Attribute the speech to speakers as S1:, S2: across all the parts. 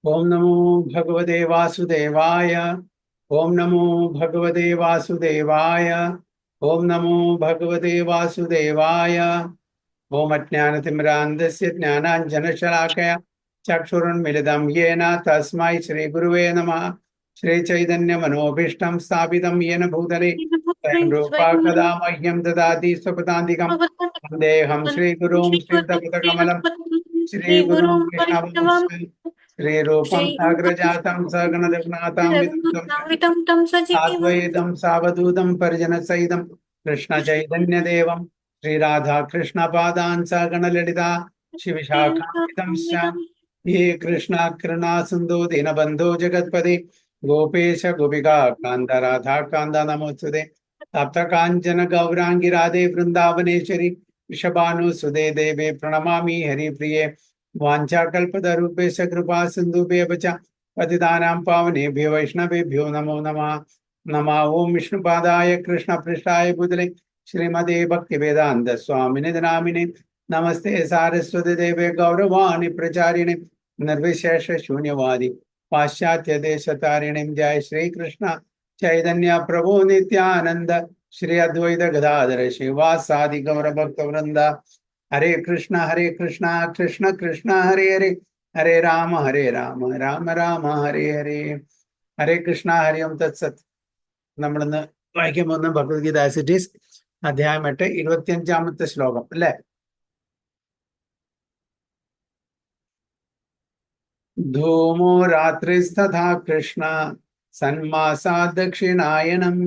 S1: ओम नमो भगवते वासुदेवाय। ओम नमो भगवते वासुदेवाय। ओम नमो भगवते वासुदेवाय। ओम अज्ञानतिमिरान्धस्य ज्ञानाञ्जनशलाकया चक्षुरुन्मिलितं येन तस्मै श्रीगुरुवे नमः। श्रीचैतन्यमनोभीष्टं स्थापितं येन भूतले स्वयं रूपा कदा मह्यं ददाति स्वपदान्तिकं। वन्देऽहं श्रीगुरुं श्रीयुतपदकमलं श्रीगुरुं कृष्णवंशं श्रीरूपं साग्रजातं सगणरघुनाथां
S2: तं सजीवम्
S1: साद्वैतं सावधूतं परिजनसहितं कृष्णचैतन्यदेवं श्रीराधा कृष्णपादान् सगणललिता शिवशाखान्वितंश्च ये कृष्णा करुणा सिन्धो दीनबन्धो जगत्पते गोपेश गोपिका कान्त राधा कान्त नमोस्तुते तप्त काञ्चन गौराङ्गी राधे वृन्दावनेश्वरी वृषभानुसुते देवे प्रणमामि हरिप्रिये वाञ्छाकल्पतरुभ्यश्च कृपा सिन्धुभ्यः च पतितानां पावनेभ्यो वैष्णवेभ्यो नमो नमः। नमः ओं विष्णुपादाय कृष्णपृष्ठाय भूतले श्रीमते भक्तिवेदान्त स्वामिने नामिने नमस्ते सारस्वती देवे गौरवाणी प्रचारिणे निर्विशेष शून्यवादी पाश्चात्य देशतारिणे जय श्री कृष्ण चैतन्य प्रभु नित्यानंद श्री अद्वैत गदाधर शिवासादि गौर भक्त वृंदा हरे कृष्ण कृष्ण कृष्ण हरे हरे हरे राम राम राम हरे हरे हरे कृष्ण हरि ओम तत्सत നമ്മളിന്ന് വായിക്കാൻ പോകുന്ന ഭഗവത്ഗീത ആസ് ഇറ്റ് ഈസ് അധ്യായം 8 25ാമത്തെ ശ്ലോകം അല്ലെ. ധൂമോ രാത്രിസ്തഥാ കൃഷ്ണ സന്മാസാ ദക്ഷിണായനം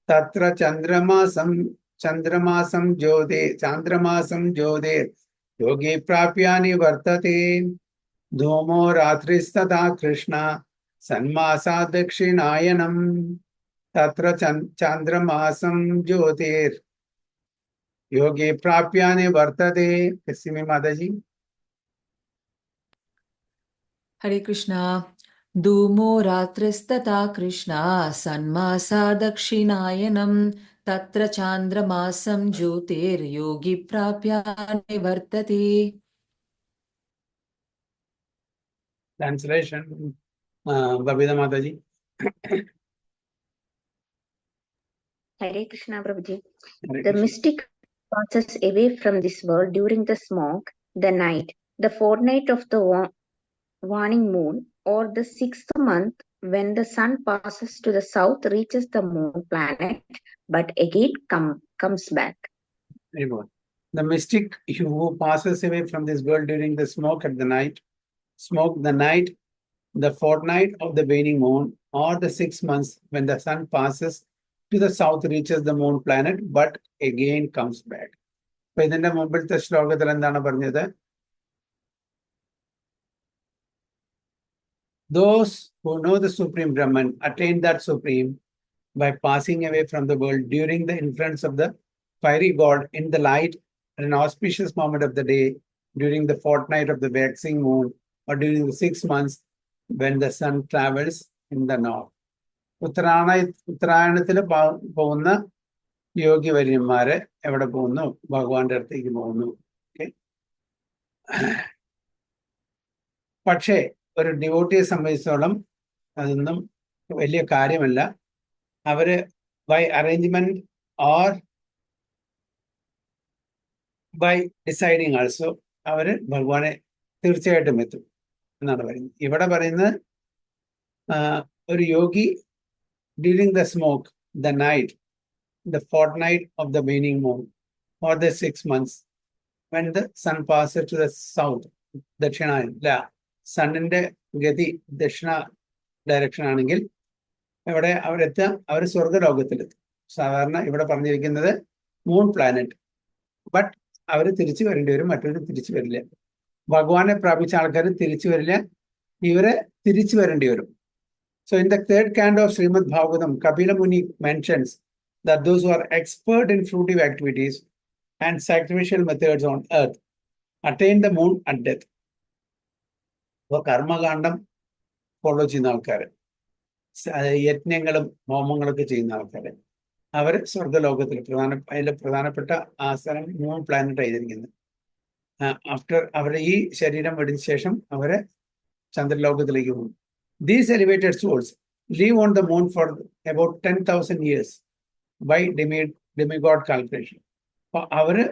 S1: തത്ര ചന്ദ്രമാസം ജ്യോതി യോഗി പ്രാപ്യാനി വർത്തത്തെ. ധൂമോ രാത്രിസ്തഥാ കൃഷ്ണ സന്മാസാ ദക്ഷിണായനം തത്ര ചന്ദ്രമാസം ജ്യോതിർ യോഗി പ്രാപ്യാനി വർത്തത്തെ. കസ്യമി മാതാജി.
S2: हरे कृष्णा। धूमो रात्रिस्तथा कृष्णा सन्मासा दक्षिणायनं तत्र चान्द्रमासं ज्योतिर्योगी प्राप्य निवर्तते.
S1: Translation, Babita Mataji.
S3: Hare Krishna Prabhuji. The mystic passes away from this world during the smoke, the night, the fortnight of the waning moon, or the 6th month when the sun passes to the south, reaches the moon planet, but again comes back.
S1: Very good. The mystic who passes away from this world during the smoke, the night, the fortnight of the waning moon, or the 6 months when the sun passes to the south, reaches the moon planet, but again comes back. So, ഇതിന്റെ മുമ്പിലത്തെ ശ്ലോകത്തിൽ എന്താണ് പറഞ്ഞത്? Those who know the Supreme Brahman attain that Supreme by passing away from the world during the influence of the fiery god in the light at an auspicious moment of the day, during the fortnight of the waxing moon, or during the 6 months when the sun travels in the north. ഉത്തരായണത്തിൽ പോകുന്ന യോഗി വര്യന്മാര് എവിടെ പോകുന്നു? ഭഗവാന്റെ അടുത്തേക്ക് പോകുന്നു. പക്ഷേ ഒരു ഡിവോട്ടിയെ സംബന്ധിച്ചോളം അതൊന്നും വലിയ കാര്യമല്ല. അവര് by arrangement or by deciding also അവര് ഭഗവാനെ തീർച്ചയായിട്ടും എത്തും എന്നാണ് പറയുന്നത്. ഇവിടെ പറയുന്നത് ഒരു yogi during the smoke, the night, the fortnight of the waning moon, or the 6 months when the sun passes to the south, ദക്ഷിണായനം, സണ്ണിന്റെ ഗതി ദക്ഷിണ ഡയറക്ഷൻ ആണെങ്കിൽ ഇവിടെ അവരെത്തുക, അവർ സ്വർഗലോകത്തിലെത്തും. സാധാരണ ഇവിടെ പറഞ്ഞിരിക്കുന്നത് മൂൺ പ്ലാനറ്റ്. ബട്ട് അവർ തിരിച്ചു വരേണ്ടി വരും, മറ്റൊരു തിരിച്ചു വരില്ല. ഭഗവാനെ പ്രാപിച്ച ആൾക്കാർ തിരിച്ചു വരില്ല, ഇവരെ തിരിച്ചു വരേണ്ടി വരും. So in the third canto of Srimad Bhagavatam, Kapila Muni mentions that those who are expert in fruitive activities and sacrificial methods on earth attain the moon at death. അപ്പോൾ കർമ്മകാന്ഡം ഫോളോ ചെയ്യുന്ന ആൾക്കാർ, യജ്ഞങ്ങളും ഹോമങ്ങളൊക്കെ ചെയ്യുന്ന ആൾക്കാർ, അവർ സ്വർഗലോകത്തിൽ അതിലെ പ്രധാനപ്പെട്ട ആസ്ഥാനം മൂൺ പ്ലാനറ്റ് ആയിരിക്കുന്നത്. After അവരുടെ ഈ ശരീരം വെടിഞ്ഞ ശേഷം അവരെ ചന്ദ്രലോകത്തിലേക്ക് പോകും. These elevated souls live on the moon for about 10,000 years by demigod calculation. അപ്പൊ അവര്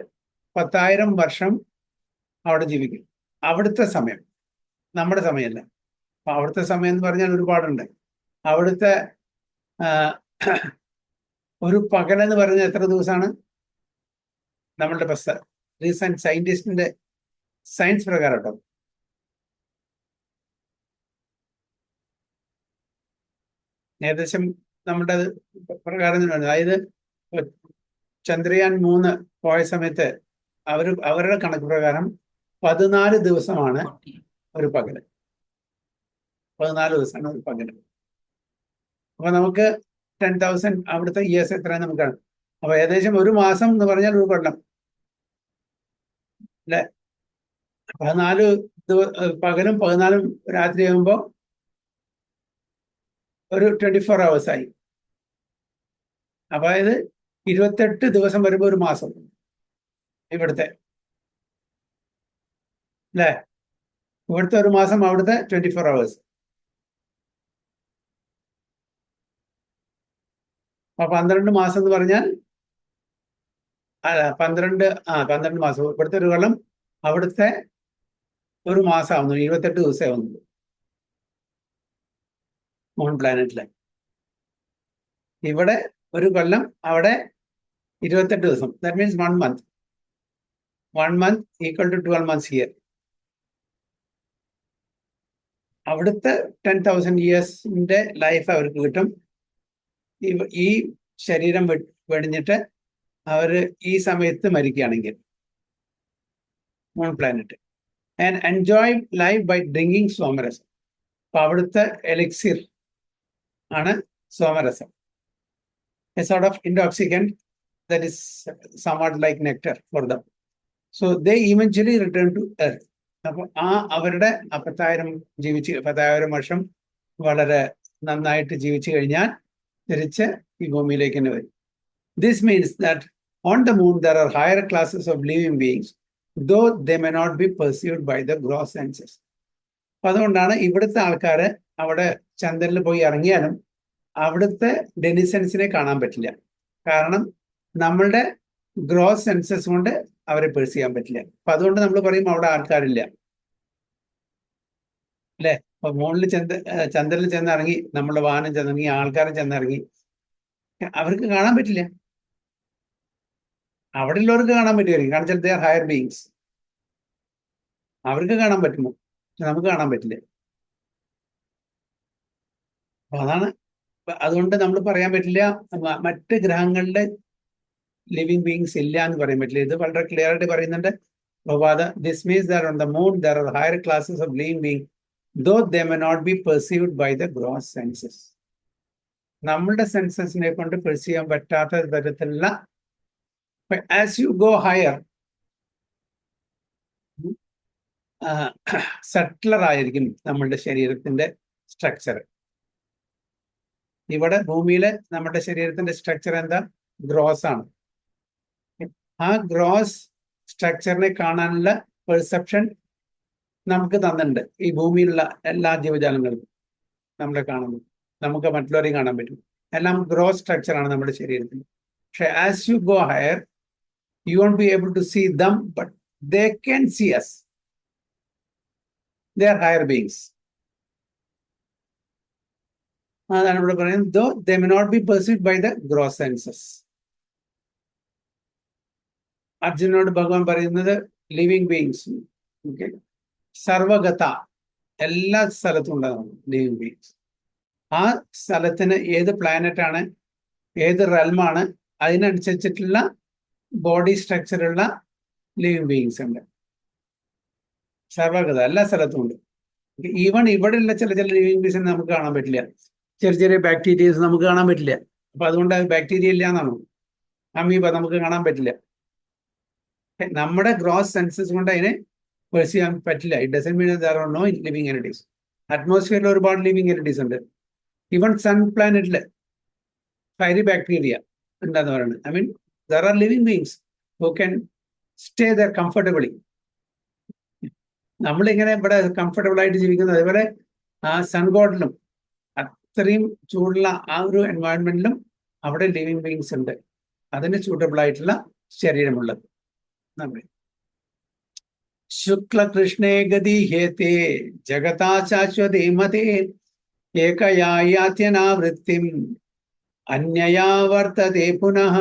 S1: 10,000 വർഷം അവിടെ ജീവിക്കും. അവിടുത്തെ സമയം, നമ്മുടെ സമയമല്ല. അപ്പൊ അവിടുത്തെ സമയം എന്ന് പറഞ്ഞാൽ ഒരുപാടുണ്ട്. അവിടുത്തെ ഒരു പകലെന്ന് പറഞ്ഞാൽ എത്ര ദിവസമാണ്? നമ്മളുടെ റീസെന്റ് സയന്റിസ്റ്റിന്റെ സയൻസ് പ്രകാരം കേട്ടോ, ഏകദേശം നമ്മുടെ പ്രകാരം, അതായത് ചന്ദ്രയാൻ 3 പോയ സമയത്ത് അവരുടെ കണക്ക് പ്രകാരം 14 ദിവസമാണ് ഒരു പകല്. 14 ദിവസമാണ് ഒരു പകല്. അപ്പൊ നമുക്ക് 10,000 അവിടുത്തെ ഇയേഴ്സ് എത്രയാണ് നമുക്കാണ്. അപ്പൊ ഏകദേശം ഒരു മാസം എന്ന് പറഞ്ഞാൽ ഒരു കൊല്ലം അല്ലെ. 14 പകലും 14 രാത്രി ആകുമ്പോ ഒരു 24 hours ആയി. അതായത് 28 ദിവസം വരുമ്പോ ഒരു മാസം ഇവിടുത്തെ അല്ലേ. ഇവിടുത്തെ ഒരു മാസം, അവിടുത്തെ 24 hours. അപ്പൊ 12 മാസം എന്ന് പറഞ്ഞാൽ 12 മാസം. ഇവിടുത്തെ ഒരു കൊല്ലം, അവിടുത്തെ ഒരു മാസം ആവുന്നു. 28 ദിവസമേ ആവുന്നുള്ളൂ മൂൺ പ്ലാനറ്റിലെ. ഇവിടെ ഒരു കൊല്ലം, അവിടെ 28 ദിവസം. That means 1 month. 1 month equal to 12 months here. അവിടുത്തെ 10,000 ഇയേഴ്സിന്റെ ലൈഫ് അവർക്ക് കിട്ടും. ഈ ശരീരം വെടിഞ്ഞിട്ട് അവര് ഈ സമയത്ത് മരിക്കുകയാണെങ്കിൽ moon planet. And enjoy life by drinking സോമരസം. അപ്പൊ അവിടുത്തെ എലിക്സിർ ആണ് സോമരസം. A sort of intoxicant that is somewhat like nectar for them. So they eventually return to earth. അപ്പൊ അവരുടെ 10,000 വർഷം വളരെ നന്നായിട്ട് ജീവിച്ചു കഴിഞ്ഞാൽ തിരിച്ച് ഈ ഭൂമിയിലേക്ക് തന്നെ വരും. This means that on the moon there are higher classes of living beings, though they may not be perceived by the gross senses. അപ്പൊ അതുകൊണ്ടാണ് ഇവിടുത്തെ ആൾക്കാര് അവിടെ ചന്ദ്രനിൽ പോയി ഇറങ്ങിയാലും അവിടുത്തെ ഡെനിസൻസിനെ കാണാൻ പറ്റില്ല. കാരണം നമ്മളുടെ ഗ്രോസ് സെൻസസ് കൊണ്ട് അവരെ പെർസീവ് ചെയ്യാൻ പറ്റില്ല. അപ്പൊ അതുകൊണ്ട് നമ്മൾ പറയും അവിടെ ആൾക്കാരില്ല അല്ലെ. അപ്പൊ മുകളിൽ ചന്ദ്രനിൽ ചെന്നിറങ്ങി, നമ്മളുടെ വാഹനം ചെന്നിറങ്ങി, ആൾക്കാരും ചെന്നിറങ്ങി, അവർക്ക് കാണാൻ പറ്റില്ല. അവിടെ ഉള്ളവർക്ക് കാണാൻ പറ്റുമായിരിക്കും, കാരണം വെച്ചാൽ ദേ ആർ ഹയർ ബീയിങ്സ്. അവർക്ക് കാണാൻ പറ്റുമോ? നമുക്ക് കാണാൻ പറ്റില്ല. അപ്പൊ അതാണ്. അതുകൊണ്ട് നമ്മൾ പറയാൻ പറ്റില്ല മറ്റ് ഗ്രഹങ്ങളിലെ ലിവിങ് ബീയിങ്സ് ഇല്ല എന്ന് പറയാൻ പറ്റില്ല. ഇത് വളരെ ക്ലിയർ ആയിട്ട് പറയുന്നുണ്ട് ഭഗവാദ. This means that on the moon there are higher classes of living being, though they may not be perceived by the gross senses. നമ്മളുടെ സെൻസസിനെ കൊണ്ട് പെർസീവ് ചെയ്യാൻ പറ്റാത്ത തരത്തിലുള്ള, as you go higher subtler ആയിരിക്കും നമ്മളുടെ ശരീരത്തിന്റെ സ്ട്രക്ചർ. ഇവിടെ ഭൂമിയിലെ നമ്മുടെ ശരീരത്തിന്റെ സ്ട്രക്ചർ എന്താ? ഗ്രോസ് ആണ്. ആ ഗ്രോസ് സ്ട്രക്ചറിനെ കാണാനുള്ള പെർസെപ്ഷൻ നമുക്ക് തന്നിട്ടുണ്ട് ഈ ഭൂമിയിലുള്ള എല്ലാ ജീവജാലങ്ങൾക്കും. നമ്മളെ കാണുന്നു, നമുക്ക് മറ്റുള്ളവരെയും കാണാൻ പറ്റും. എല്ലാം ഗ്രോസ് സ്ട്രക്ചറാണ് നമ്മുടെ ശരീരത്തിൽ. പക്ഷെ as you go higher you won't be able to see them, but they can see us. They are higher beings. അതാണ് ഇവിടെ പറയുന്നത്. Though they may not be perceived by the gross senses. അർജുനോട് ഭഗവാൻ പറയുന്നത് living beings, okay, സർവഗത, എല്ലാ സ്ഥലത്തും ഉണ്ടാകും living beings. ആ സ്ഥലത്തിന് ഏത് പ്ലാനറ്റ് ആണ്, ഏത് റെൽമാണ്, അതിനനുസരിച്ചിട്ടുള്ള ബോഡി സ്ട്രക്ചറുള്ള ലിവിങ് ബീയിങ്സ് ഉണ്ട്. സർവഗത, എല്ലാ സ്ഥലത്തും ഉണ്ട്. ഈവൺ ഇവിടെയുള്ള ചില ലിവിങ് ബീയിങ്സിനെ നമുക്ക് കാണാൻ പറ്റില്ല. ചെറിയ ബാക്ടീരിയസ് നമുക്ക് കാണാൻ പറ്റില്ല. അപ്പൊ അതുകൊണ്ട് ബാക്ടീരിയ ഇല്ല എന്നാണ്. അമീബ നമുക്ക് കാണാൻ പറ്റില്ല. നമ്മുടെ ഗ്രോസ് സെൻസസ് കൊണ്ട് അതിനെ പെർസീവ് ചെയ്യാൻ പറ്റില്ല. It doesn't mean there are no living entities. അറ്റ്മോസ്ഫിയറിൽ ഒരുപാട് ലിവിങ് എനിറ്റീസ് ഉണ്ട്. ഈവൻ സൺ പ്ലാനറ്റില് ഫയറി ബാക്ടീരിയ ഉണ്ടെന്ന് പറയുന്നത്. I mean there are living beings who can stay there comfortably. നമ്മളിങ്ങനെ ഇവിടെ കംഫർട്ടബിൾ ആയിട്ട് ജീവിക്കുന്നത്, അതേപോലെ ആ സൺ ഗോഡിലും അത്രയും ചൂടുള്ള ആ ഒരു എൻവയോൺമെന്റിലും അവിടെ ലിവിങ് ബീങ്സ് ഉണ്ട്, അതിന് സൂട്ടബിൾ ആയിട്ടുള്ള ശരീരമുള്ളത്. ശുക്ലകൃഷ്ണേ ഗതി ഹേതേ ജഗതാ ശാശ്വതേ മതേ ഏകയായാത്യനാവൃത്തിം അന്യയാ വർത്തതേ പുനഃ.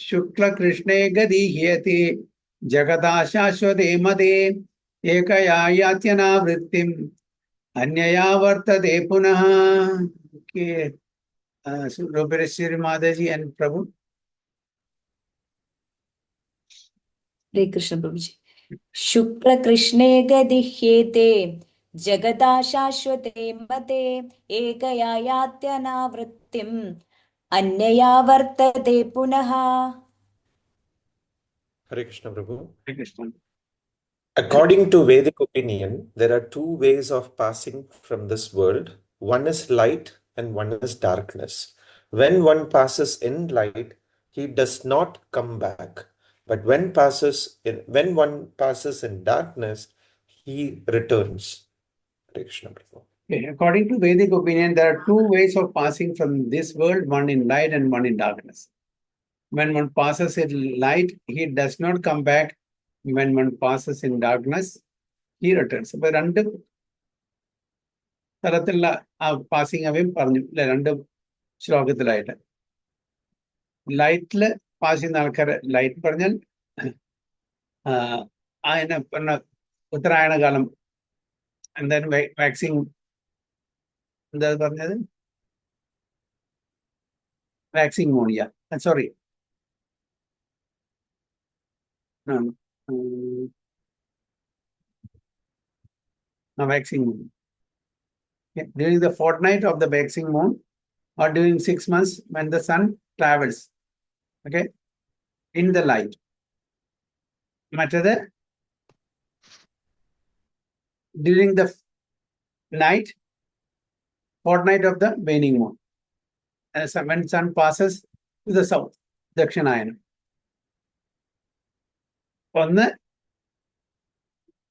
S1: ശുക്ലകൃഷ്ണേ ഗതി ഹേതേ ജഗതാ ശാശ്വതേ മതേ ഏകയായാത്യനാവൃത്തിം അന്യയാ വർത്തതേ പുനഃ. Rupareshwari Mataji and Prabhu.
S4: Hare Krishna Prabhuji. Shukla Krishne Gadihyete Jagata Shashwate Mate Ekaya Yatyana Vrittim Anyaya Vartate Punaha.
S5: Hare Krishna Prabhu.
S1: Hare Krishna.
S5: According to Vedic opinion, there are two ways of passing from this world. One is light and one is darkness. When one passes in light, he does not come back. But when one passes in darkness, he returns. Hare Krishna Prabhu.
S1: Okay. According to Vedic opinion, there are two ways of passing from this world, one in light and one in darkness. When one passes in light, he does not come back. When one passes in darkness, he returns. അപ്പൊ രണ്ട് തരത്തിലുള്ള ആ passing അവയും പറഞ്ഞു അല്ലെ, രണ്ട് ശ്ലോകത്തിലായിട്ട്. ലൈറ്റില് pass ചെയ്യുന്ന ആൾക്കാർ, ലൈറ്റ് പറഞ്ഞാൽ അതിനെ പറഞ്ഞ ഉത്തരായണ കാലം എന്തായാലും വാക്സിൻ എന്താ പറഞ്ഞത്, വാക്സിൻ മോണിയ, sorry waxing moon. Okay. During the fortnight of the waxing moon or during 6 months when the sun travels, okay, in the light. Matter during the night, fortnight of the waning moon, as when sun passes to the south, Dakshinayana. ഒന്ന്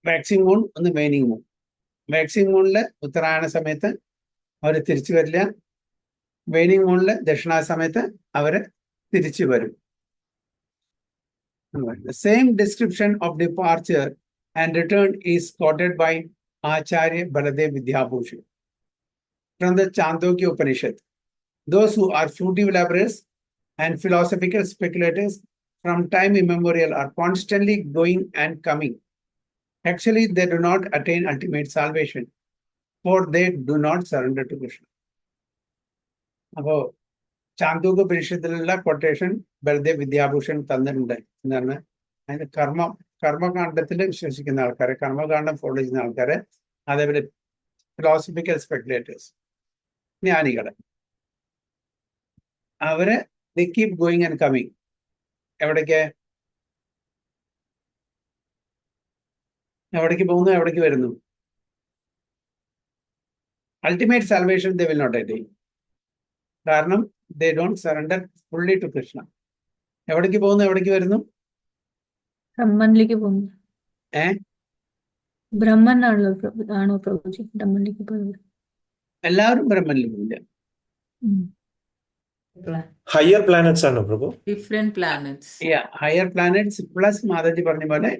S1: waxing moon, ഒന്ന് waning moon. Waxing മൂണില് ഉത്തരായണ സമയത്ത് അവർ തിരിച്ചു വരില്ല, waning മൂണില് ദക്ഷിണായ സമയത്ത് അവര് തിരിച്ചു വരും. The same description of departure and return is quoted by Acharya Baladev Vidyabhushan from the Chandogya Upanishad. Those who are fruitive laborers and philosophical speculators from time immemorial are constantly going and coming. Actually, they do not attain ultimate salvation, for they do not surrender to Krishna. അപ്പോ Chandogya ഉപനിഷത്തിലുള്ള quotation Baladev വിദ്യാഭൂഷൺ തന്നിട്ടുണ്ട്. എന്താണ് അതിന് കർമ്മകാണ്ഡത്തിൽ വിശ്വസിക്കുന്ന ആൾക്കാരെ, കർമ്മകാണ്ഡം follow ചെയ്യുന്ന ആൾക്കാരെ, അതേപോലെ philosophical speculators, ജ്ഞാനികള്, അവര് they keep going and coming. എവിടേക്ക് പോകുന്നു, എവിടേക്ക് വരുന്നു? Ultimate salvation they will not attain. കാരണം they don't surrender fully to Krishna. എവിടേക്ക് പോകുന്നു, എവിടേക്ക് വരുന്നു?
S6: ബ്രഹ്മനിലേക്ക് പോകുന്നു. ബ്രഹ്മൻ ആണോ പ്രഭുജി ബ്രഹ്മനിലേക്ക് പോകുന്നത്?
S1: എല്ലാവരും ബ്രഹ്മനിൽ പോകില്ല.
S5: Higher planets are no Prabhu.
S2: Different planets.
S1: Yeah, higher planets plus Mataji പറഞ്ഞ പോലെ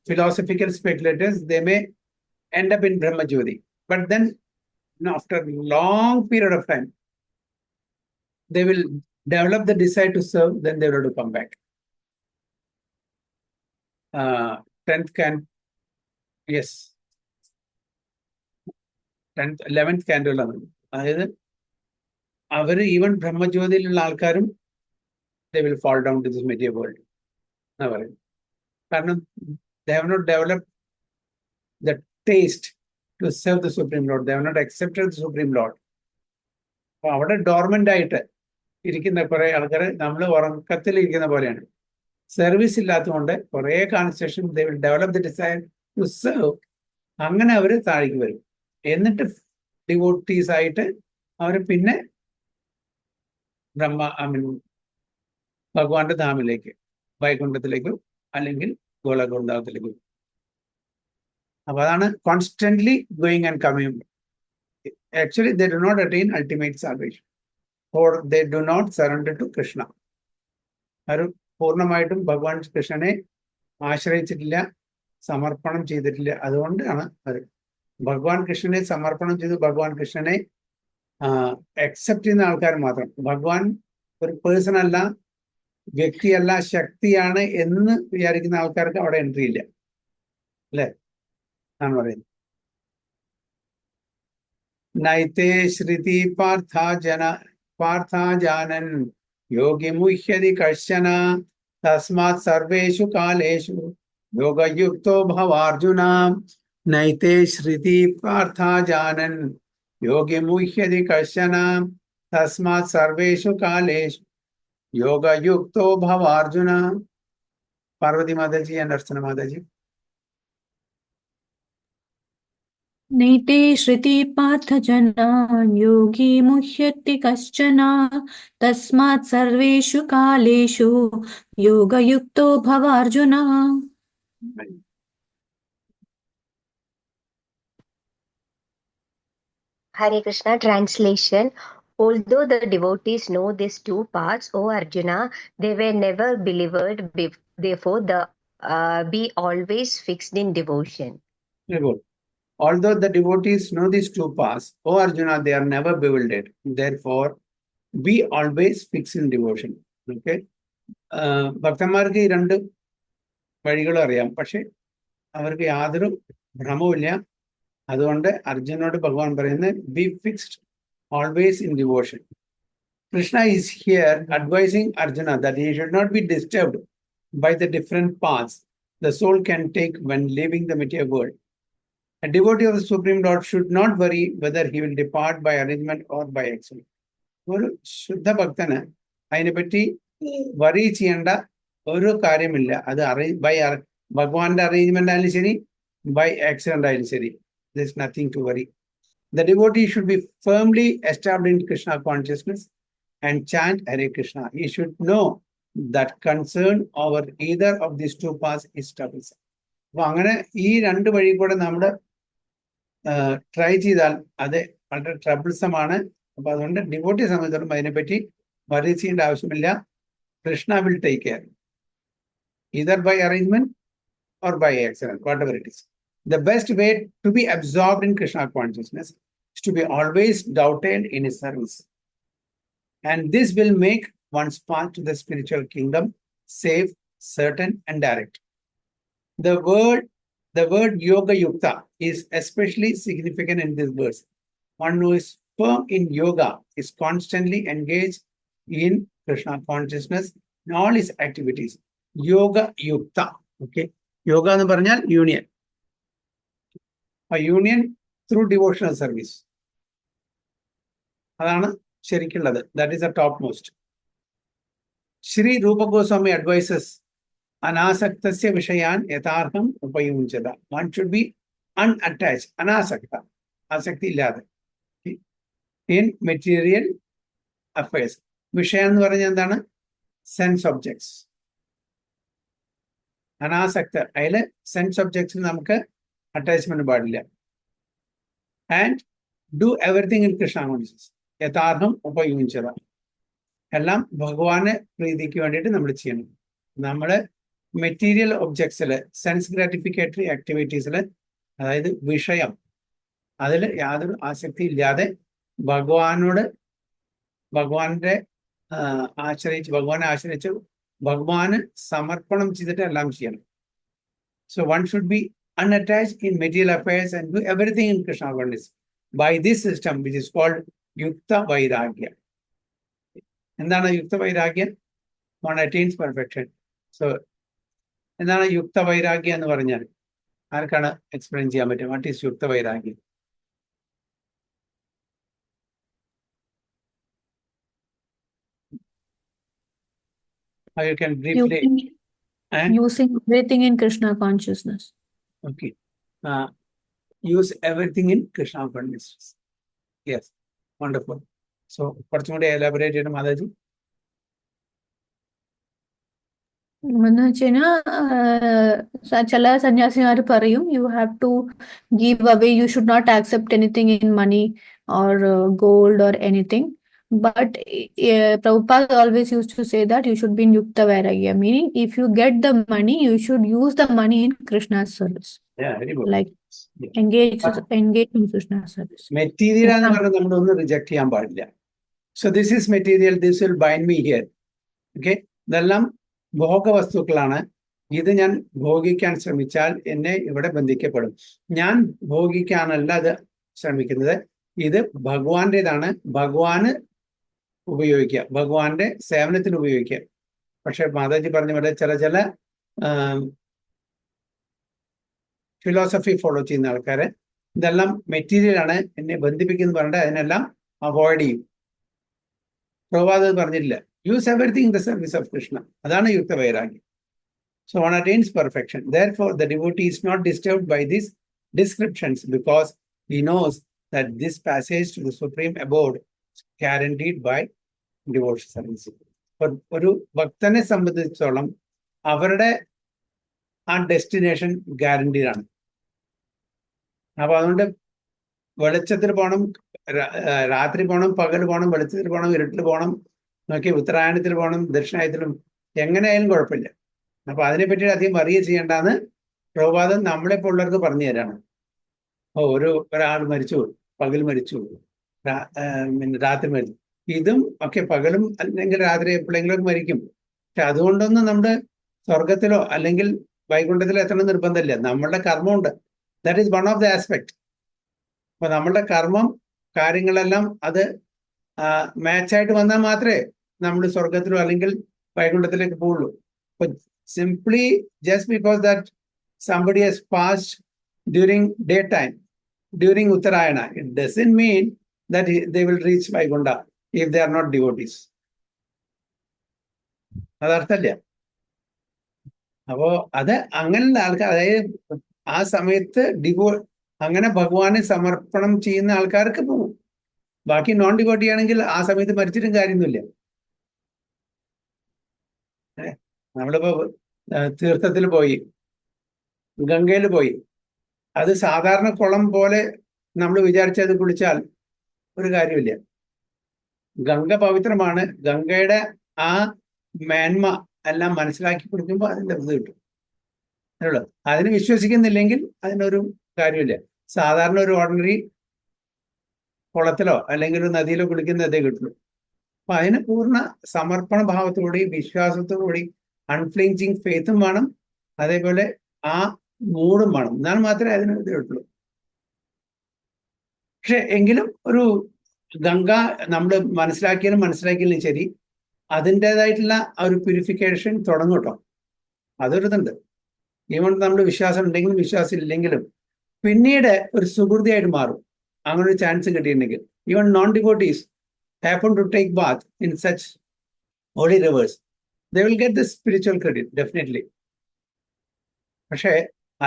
S1: philosophical speculators, they may end up in Brahma Jyoti. But then, after a long period of time, they will develop the desire to serve, then they will have to come back. 10th yes. 10th, 11th candle ആണ്. അതായത് അവര് even ബ്രഹ്മജ്യോതിയിലുള്ള ആൾക്കാരും they will fall down to this material world എന്നാ പറയും. കാരണം they have not developed the taste to serve the Supreme Lord. They have not accepted the Supreme Lord. അപ്പൊ അവിടെ dormant ആയിട്ട് ഇരിക്കുന്ന കുറെ ആൾക്കാർ നമ്മൾ ഉറക്കത്തിൽ ഇരിക്കുന്ന പോലെയാണ്. സർവീസ് ഇല്ലാത്തതുകൊണ്ട് കുറെ കാലശേഷം they will develop the desire to serve. അങ്ങനെ അവര് താഴേക്ക് വരും. എന്നിട്ട് ഡിവോട്ടീസ് ആയിട്ട് അവർ പിന്നെ ഭഗവാന്റെ ധാമിലേക്ക്, വൈകുണ്ഠത്തിലേക്കോ അല്ലെങ്കിൽ ഗോളകുണ്ടാവത്തിലേക്കോ. അപ്പൊ അതാണ് constantly going and coming. Actually they do not attain ultimate salvation or they do not surrender to Krishna. അവർ പൂർണ്ണമായിട്ടും ഭഗവാൻ കൃഷ്ണനെ ആശ്രയിച്ചിട്ടില്ല, സമർപ്പണം ചെയ്തിട്ടില്ല. അതുകൊണ്ടാണ് അവർ ഭഗവാൻ കൃഷ്ണനെ സമർപ്പണം ചെയ്ത് ഭഗവാൻ കൃഷ്ണനെ അക്സെപ്റ്റ് ചെയ്യുന്ന ആൾക്കാർ മാത്രം. ഭഗവാൻ ഒരു പേഴ്സൺ അല്ല, വ്യക്തിയല്ല, ശക്തിയാണ് എന്ന് വിചാരിക്കുന്ന ആൾക്കാർക്ക് അവിടെ എൻട്രി ഇല്ല, അല്ലേ? ആണ് പറയുന്നത്. നൈതേ ശ്രുതി പാർത്ഥാജാനൻ യോഗി മുഹ്യതി കശ്ചന തസ്മാത് സർവേഷു കാലേഷു യോഗയുക്തോ ഭവാർജുന. നൈതേ ശ്രുതി പാർത്ഥാജാനൻ യോഗി മുഹ്യതി കശ്ചന തസ്മാത് സർവേഷു കാലേഷു യോഗയുക്തോ ഭവാർജുന. Parvathi Mataji and Archana Mataji.
S6: नैते श्रुति पार्थ जना योगी मुह्यति कश्चन तस्मात् सर्वेषु कालेषु योगयुक्तो भवार्जुन.
S7: Hare Krishna translation. Although the devotees know these two paths, O Arjuna, they were never believed. Therefore, be always fixed in devotion.
S1: Very good. Although the devotees know these two paths, O Arjuna, they are never bewildered. Therefore, be always fixed in devotion. Okay? ഭക്തന്മാർക്ക് ഈ രണ്ട് വഴികളും അറിയാം, പക്ഷെ അവർക്ക് യാതൊരു ഭ്രമവുമില്ല. അതുകൊണ്ട് അർജുനോട് ഭഗവാൻ പറയുന്നത് be fixed always in devotion. Krishna is here advising Arjuna that he should not be disturbed by the different paths the soul can take when leaving the material world. A devotee of the Supreme Lord should not worry whether he will depart by arrangement or by accident. ഒരു ശുദ്ധ ഭക്തന് അതിനെപ്പറ്റി worry ചെയ്യേണ്ട ഒരു കാര്യമില്ല. അത് ഭഗവാന്റെ arrangement ആയാലും ശരി, ബൈ ആക്സിഡന്റ് ആയാലും ശരി, there is nothing to worry. The devotee should be firmly established in Krishna consciousness and chant Hare Krishna. He should know that concern over either of these two paths is troublesome. അപ്പൊ അങ്ങനെ ഈ രണ്ട് വഴി കൂടെ നമ്മൾ try ചെയ്താൽ അത് വളരെ ട്രബിൾസം ആണ്. അപ്പൊ അതുകൊണ്ട് ഡിവോട്ടിയെ സംബന്ധിച്ചിടത്തോളം അതിനെപ്പറ്റി വറി ചെയ്യേണ്ട ആവശ്യമില്ല. Krishna will take care, either by arrangement or by accident, whatever it is. The best way to be absorbed in Krishna consciousness is to be always doubted in his service. And this will make one's path to the spiritual kingdom safe, certain, and direct. The word yoga yukta is especially significant in this verse. One who is firm in yoga is constantly engaged in Krishna consciousness in all his activities. Yoga yukta. Okay. Yoga എന്ന് പറഞ്ഞാൽ union. A union through devotional service. അതാണ് ശരിക്കുള്ളത്. That is the topmost. Shri Rupa Goswami advises anasaktasya vishayan yatarham upayunchada. One should be unattached, anasakta, asakti illade, in material affairs. Vishayan എന്ന് പറഞ്ഞാൽ എന്താണ്? Sense objects. അനാസക്ത, അതിൽ sense ഒബ്ജക്ട്സിന് നമുക്ക് attachment പാടില്ല. And do everything in Krishna consciousness. യഥാർത്ഥം ഉപയോഗിച്ചത് എല്ലാം ഭഗവാന് പ്രീതിക്ക് വേണ്ടിയിട്ട് നമ്മൾ ചെയ്യണം. നമ്മൾ മെറ്റീരിയൽ ഒബ്ജക്ട്സിൽ, സെൻസ് ഗ്രാറ്റിഫിക്കേറ്ററി ആക്ടിവിറ്റീസിൽ, അതായത് വിഷയം, അതിൽ യാതൊരു ആസക്തി ഇല്ലാതെ ഭഗവാനെ ആശ്രയിച്ച് ഭഗവാന് സമർപ്പണം ചെയ്തിട്ട് എല്ലാം ചെയ്യണം. So one should be unattached in material affairs and do everything in Krishna consciousness by this system which is called Yukta Vairagya. എന്താണ് യുക്ത വൈരാഗ്യം? One attains perfection. So എന്താണ് യുക്ത വൈരാഗ്യം എന്ന് പറഞ്ഞാൽ? ആർക്കാണ് എക്സ്പ്ലെയിൻ ചെയ്യാൻ പറ്റും? വാട്ട് ഈസ് യുക്ത വൈരാഗ്യം? You can briefly
S6: Using everything in Krishna consciousness.
S1: Okay. Use everything in Krishna consciousness. Yes. Wonderful. So, കുറച്ചും കൂടി elaborate ചെയ്യണം മാതാജി.
S6: എന്ന് വെച്ച് കഴിഞ്ഞാൽ ചില സന്യാസിമാർ പറയും you have to give away, you should not accept anything in money or gold or anything. But Prabhupada always used to say that you should be in Yukta Vairagya, meaning if you get the money, you should use the money in Krishna's service.
S1: Yeah, very good.
S6: Like
S1: Yeah.
S6: engage in Krishna's service.
S1: Material എന്ന് പറഞ്ഞാൽ നമ്മളൊന്നും reject ചെയ്യാൻ പാടില്ല. So this is material, this will bind me here. Okay, ഇതെല്ലാം ഭോഗവസ്തുക്കളാണ്. ഇത് ഞാൻ ഭോഗിക്കാൻ ശ്രമിച്ചാൽ എന്നെ ഇവിടെ ബന്ധിക്കപ്പെടും. ഞാൻ ഭോഗിക്കാനല്ല അത് ശ്രമിക്കുന്നത്, ഇത് ഭഗവാന്റേതാണ്, ഭഗവാന് ഉപയോഗിക്കുക, ഭഗവാന്റെ സേവനത്തിന് ഉപയോഗിക്കുക. പക്ഷെ മാതാജി പറഞ്ഞ പോലെ ചില ഫിലോസഫി ഫോളോ ചെയ്യുന്ന ആൾക്കാര് ഇതെല്ലാം മെറ്റീരിയൽ ആണ്, എന്നെ ബന്ധിപ്പിക്കുന്ന പറഞ്ഞിട്ട് അതിനെല്ലാം അവോയ്ഡ് ചെയ്യും. പ്രഭുപാദ് പറഞ്ഞില്ല, use everything in the service of Krishna. അതാണ് യുക്ത വൈരാഗ്യം. So one attains perfection. Therefore, the devotee is not disturbed by these descriptions because he knows that this passage to the supreme abode is guaranteed by devotion service. ഒരു ഭക്തനെ സംബന്ധിച്ചിടത്തോളം അവരുടെ ആ destination guaranteed ആണ്. അപ്പൊ അതുകൊണ്ട് വെളിച്ചത്തിൽ പോകണം, രാത്രി പോകണം, പകൽ പോകണം, വെളിച്ചത്തിൽ പോകണം, ഇരുട്ടിൽ പോകണം, നോക്കി ഉത്തരായണത്തിൽ പോകണം, ദക്ഷിണായനത്തിലും എങ്ങനെയായാലും കുഴപ്പമില്ല. അപ്പൊ അതിനെപ്പറ്റി അധികം വറിയ ചെയ്യേണ്ടെന്ന് പ്രഭുപാദം നമ്മളെപ്പോലുള്ളവർക്ക് പറഞ്ഞു തരാണ്. ഒരാൾ മരിച്ചു, പകൽ മരിച്ചു, രാത്രി മരിച്ചു. ഇതും ഒക്കെ പകലും അല്ലെങ്കിൽ രാത്രി എപ്പോഴെങ്കിലും മരിക്കും. പക്ഷെ അതുകൊണ്ടൊന്നും നമ്മുടെ സ്വർഗത്തിലോ അല്ലെങ്കിൽ വൈകുണ്ഠത്തിലോ എത്തണം നിർബന്ധമില്ല. നമ്മളുടെ കർമ്മമുണ്ട്. That is one of the aspect. അപ്പൊ നമ്മളുടെ കർമ്മം കാര്യങ്ങളെല്ലാം അത് മാച്ചായിട്ട് വന്നാൽ മാത്രമേ നമ്മൾ സ്വർഗത്തിലോ അല്ലെങ്കിൽ വൈകുണ്ഠത്തിലേക്ക് പോവുള്ളൂ. അപ്പൊ simply just because that somebody has passed during daytime, during Uttarayana, it doesn't mean that they will reach Vaikuntha if they are not devotees. അതർത്ഥല്ല. അപ്പോ അത് അങ്ങനെയുള്ള ആൾക്കാർ, അതായത് ആ സമയത്ത് അങ്ങനെ ഭഗവാനെ സമർപ്പണം ചെയ്യുന്ന ആൾക്കാർക്ക് പോകും. ബാക്കി നോൺ ഡിവോട്ടി ആണെങ്കിൽ ആ സമയത്ത് മരിച്ചിട്ടും കാര്യമൊന്നുമില്ല. നമ്മളിപ്പോ തീർത്ഥത്തിൽ പോയി, ഗംഗയിൽ പോയി, അത് സാധാരണ കുളം പോലെ നമ്മൾ വിചാരിച്ചത് കുളിച്ചാൽ ഒരു കാര്യമില്ല. ഗംഗ പവിത്രമാണ്. ഗംഗയുടെ ആ മേന്മ എല്ലാം മനസ്സിലാക്കി കൊടുക്കുമ്പോൾ അതിൻ്റെ ഇത് കിട്ടും. അതുള്ളൂ. അതിന് വിശ്വസിക്കുന്നില്ലെങ്കിൽ അതിനൊരു കാര്യമില്ല. സാധാരണ ഒരു ഓർഡിനറി കുളത്തിലോ അല്ലെങ്കിൽ ഒരു നദിയിലോ കുളിക്കുന്നതേ കിട്ടുള്ളൂ. അപ്പൊ അതിന് പൂർണ്ണ സമർപ്പണ ഭാവത്തോടുകൂടി, വിശ്വാസത്തോടുകൂടി, അൺഫ്ലിഞ്ചിങ് ഫെയ്ത്തും വേണം, അതേപോലെ ആ മൂടും വേണം. എന്നാൽ മാത്രമേ അതിന് ഇത് കിട്ടുള്ളൂ. പക്ഷെ എങ്കിലും ഒരു ഗംഗ നമ്മൾ മനസ്സിലാക്കിയാലും ശരി, അതിൻ്റെതായിട്ടുള്ള ആ ഒരു പ്യൂരിഫിക്കേഷൻ തുടങ്ങും കേട്ടോ. അതൊരു ഇതുണ്ട്. ഈവൺ നമ്മൾ വിശ്വാസം ഉണ്ടെങ്കിലും വിശ്വാസം ഇല്ലെങ്കിലും പിന്നീട് ഒരു സുഹൃതിയായിട്ട് മാറും. അങ്ങനെ ഒരു ചാൻസ് കിട്ടിയിട്ടുണ്ടെങ്കിൽ. Even non devotees happen to take bath in such holy rivers, they will get the spiritual credit definitely. പക്ഷേ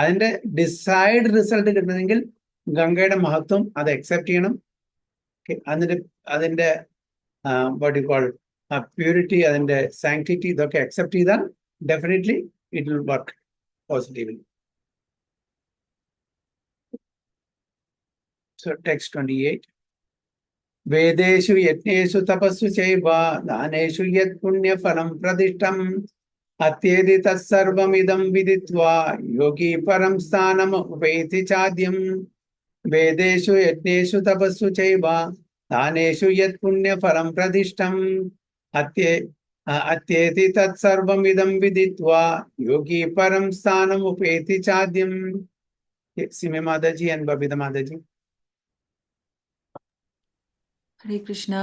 S1: അതിന്റെ ഡിസൈഡ് റിസൾട്ട് കിട്ടണമെങ്കിൽ ഗംഗയുടെ മഹത്വം അത് അക്സെപ്റ്റ് ചെയ്യണം. അതിന്റെ വാട്ട് യു കോൾ പ്യൂരിറ്റി, അതിന്റെ സാങ്ക്ടിറ്റി, ഇതൊക്കെ അക്സെപ്റ്റ് ചെയ്താൽ definitely it will work positively. So text 28. വേദേഷു യജ്ഞേഷു തപസ്സു ചൈവ ദാനേഷു യത് പുണ്യഫലം പ്രതിഷ്ഠം അത്യേതി തത്സർവമിദം വിദിത്വാ യോഗി പരം സ്ഥാനം ഉപൈതി ചാദ്യം. വേദേഷു യജ്ഞേഷു തപസ്സു ചൈവ ദാനേഷു യത് പുണ്യഫലം പ്രതിഷ്ഠം അത്യേതി തത്സർവമിദം വിദിത്വാ യോഗി പരം സ്ഥാനം ഉപൈതി ചാദ്യം. Simi Mataji and Babita Mataji.
S2: Hare Krishna.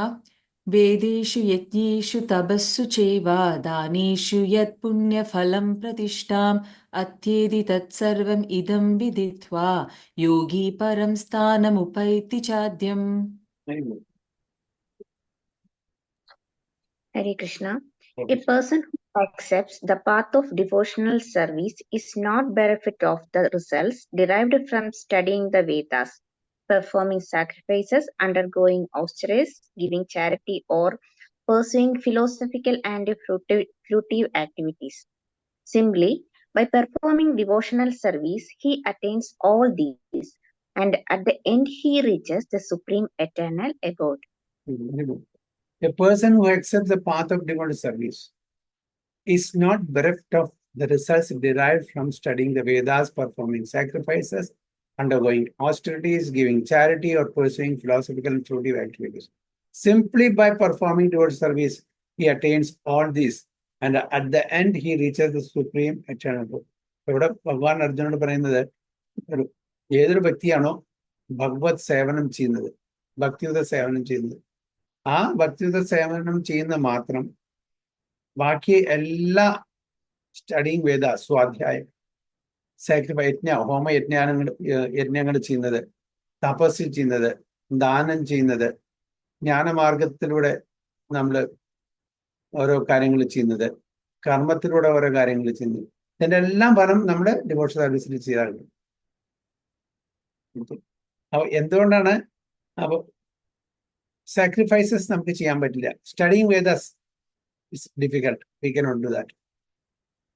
S2: Vedeshu yajneshu tabassu cheva daneshu yat punya phalam pratishtam atyedi tatsarvam idam viditva yogi param sthanam upaiti chadyam.
S3: Hare Krishna. A person who accepts the path of devotional service is not bereft of the results derived from studying the Vedas, performing sacrifices, undergoing austerities, giving charity, or pursuing philosophical and fruitive activities. Simply, by performing devotional service, he attains all these, and at the end he reaches the supreme eternal abode.
S1: Very good. A person who accepts the path of devotional service is not bereft of the results derived from studying the Vedas, performing sacrifices, undergoing austerities, giving charity, or pursuing philosophical and fruitive activities. Simply by performing devotional service, he attains all these, and at the end he reaches the supreme eternal good. ഇവിടെ ഭഗവാൻ അർജുനോട് പറയുന്നത് ഏതൊരു വ്യക്തിയാണോ ഭഗവത് സേവനം ചെയ്യുന്നത്, ഭക്തിയുത സേവനം ചെയ്യുന്നത്, ആ ഭക്തിയുത സേവനം ചെയ്യുന്ന മാത്രം ബാക്കി എല്ലാ സ്റ്റഡിങ് വേദ, സ്വാധ്യായം, സാക്രിഫൈസ്, യജ്ഞങ്ങൾ ചെയ്യുന്നത്, തപസ് ചെയ്യുന്നത്, ദാനം ചെയ്യുന്നത്, ജ്ഞാനമാർഗത്തിലൂടെ നമ്മൾ ഓരോ കാര്യങ്ങൾ ചെയ്യുന്നത്, കർമ്മത്തിലൂടെ ഓരോ കാര്യങ്ങൾ ചെയ്യുന്നത്, ഇതിന്റെ എല്ലാം ഫലം നമ്മുടെ ഡിവോഷണൽ സർവീസിൽ ചെയ്യാറുണ്ട്. അപ്പൊ എന്തുകൊണ്ടാണ് അപ്പൊ സാക്രിഫൈസസ് നമുക്ക് ചെയ്യാൻ പറ്റില്ല? Studying Vedas it's difficult, we cannot do that.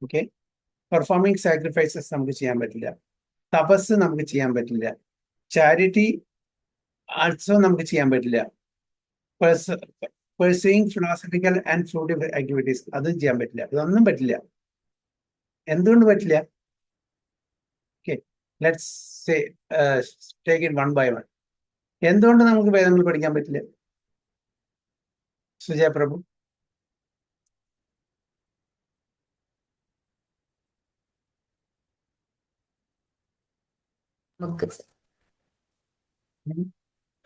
S1: Okay, performing sacrifices നമുക്ക് ചെയ്യാൻ പറ്റില്ല, തപസ് നമുക്ക് ചെയ്യാൻ പറ്റില്ല, ചാരിറ്റി ആൾസോ നമുക്ക് ചെയ്യാൻ പറ്റില്ല, pursuing philosophical and fruitive activities അതും ചെയ്യാൻ പറ്റില്ല. ഇതൊന്നും പറ്റില്ല. എന്തുകൊണ്ട് പറ്റില്ല? Okay, let's say take it one by one. എന്തുകൊണ്ട് നമുക്ക് വേദങ്ങൾ പഠിക്കാൻ പറ്റില്ല? സുജയ പ്രഭു.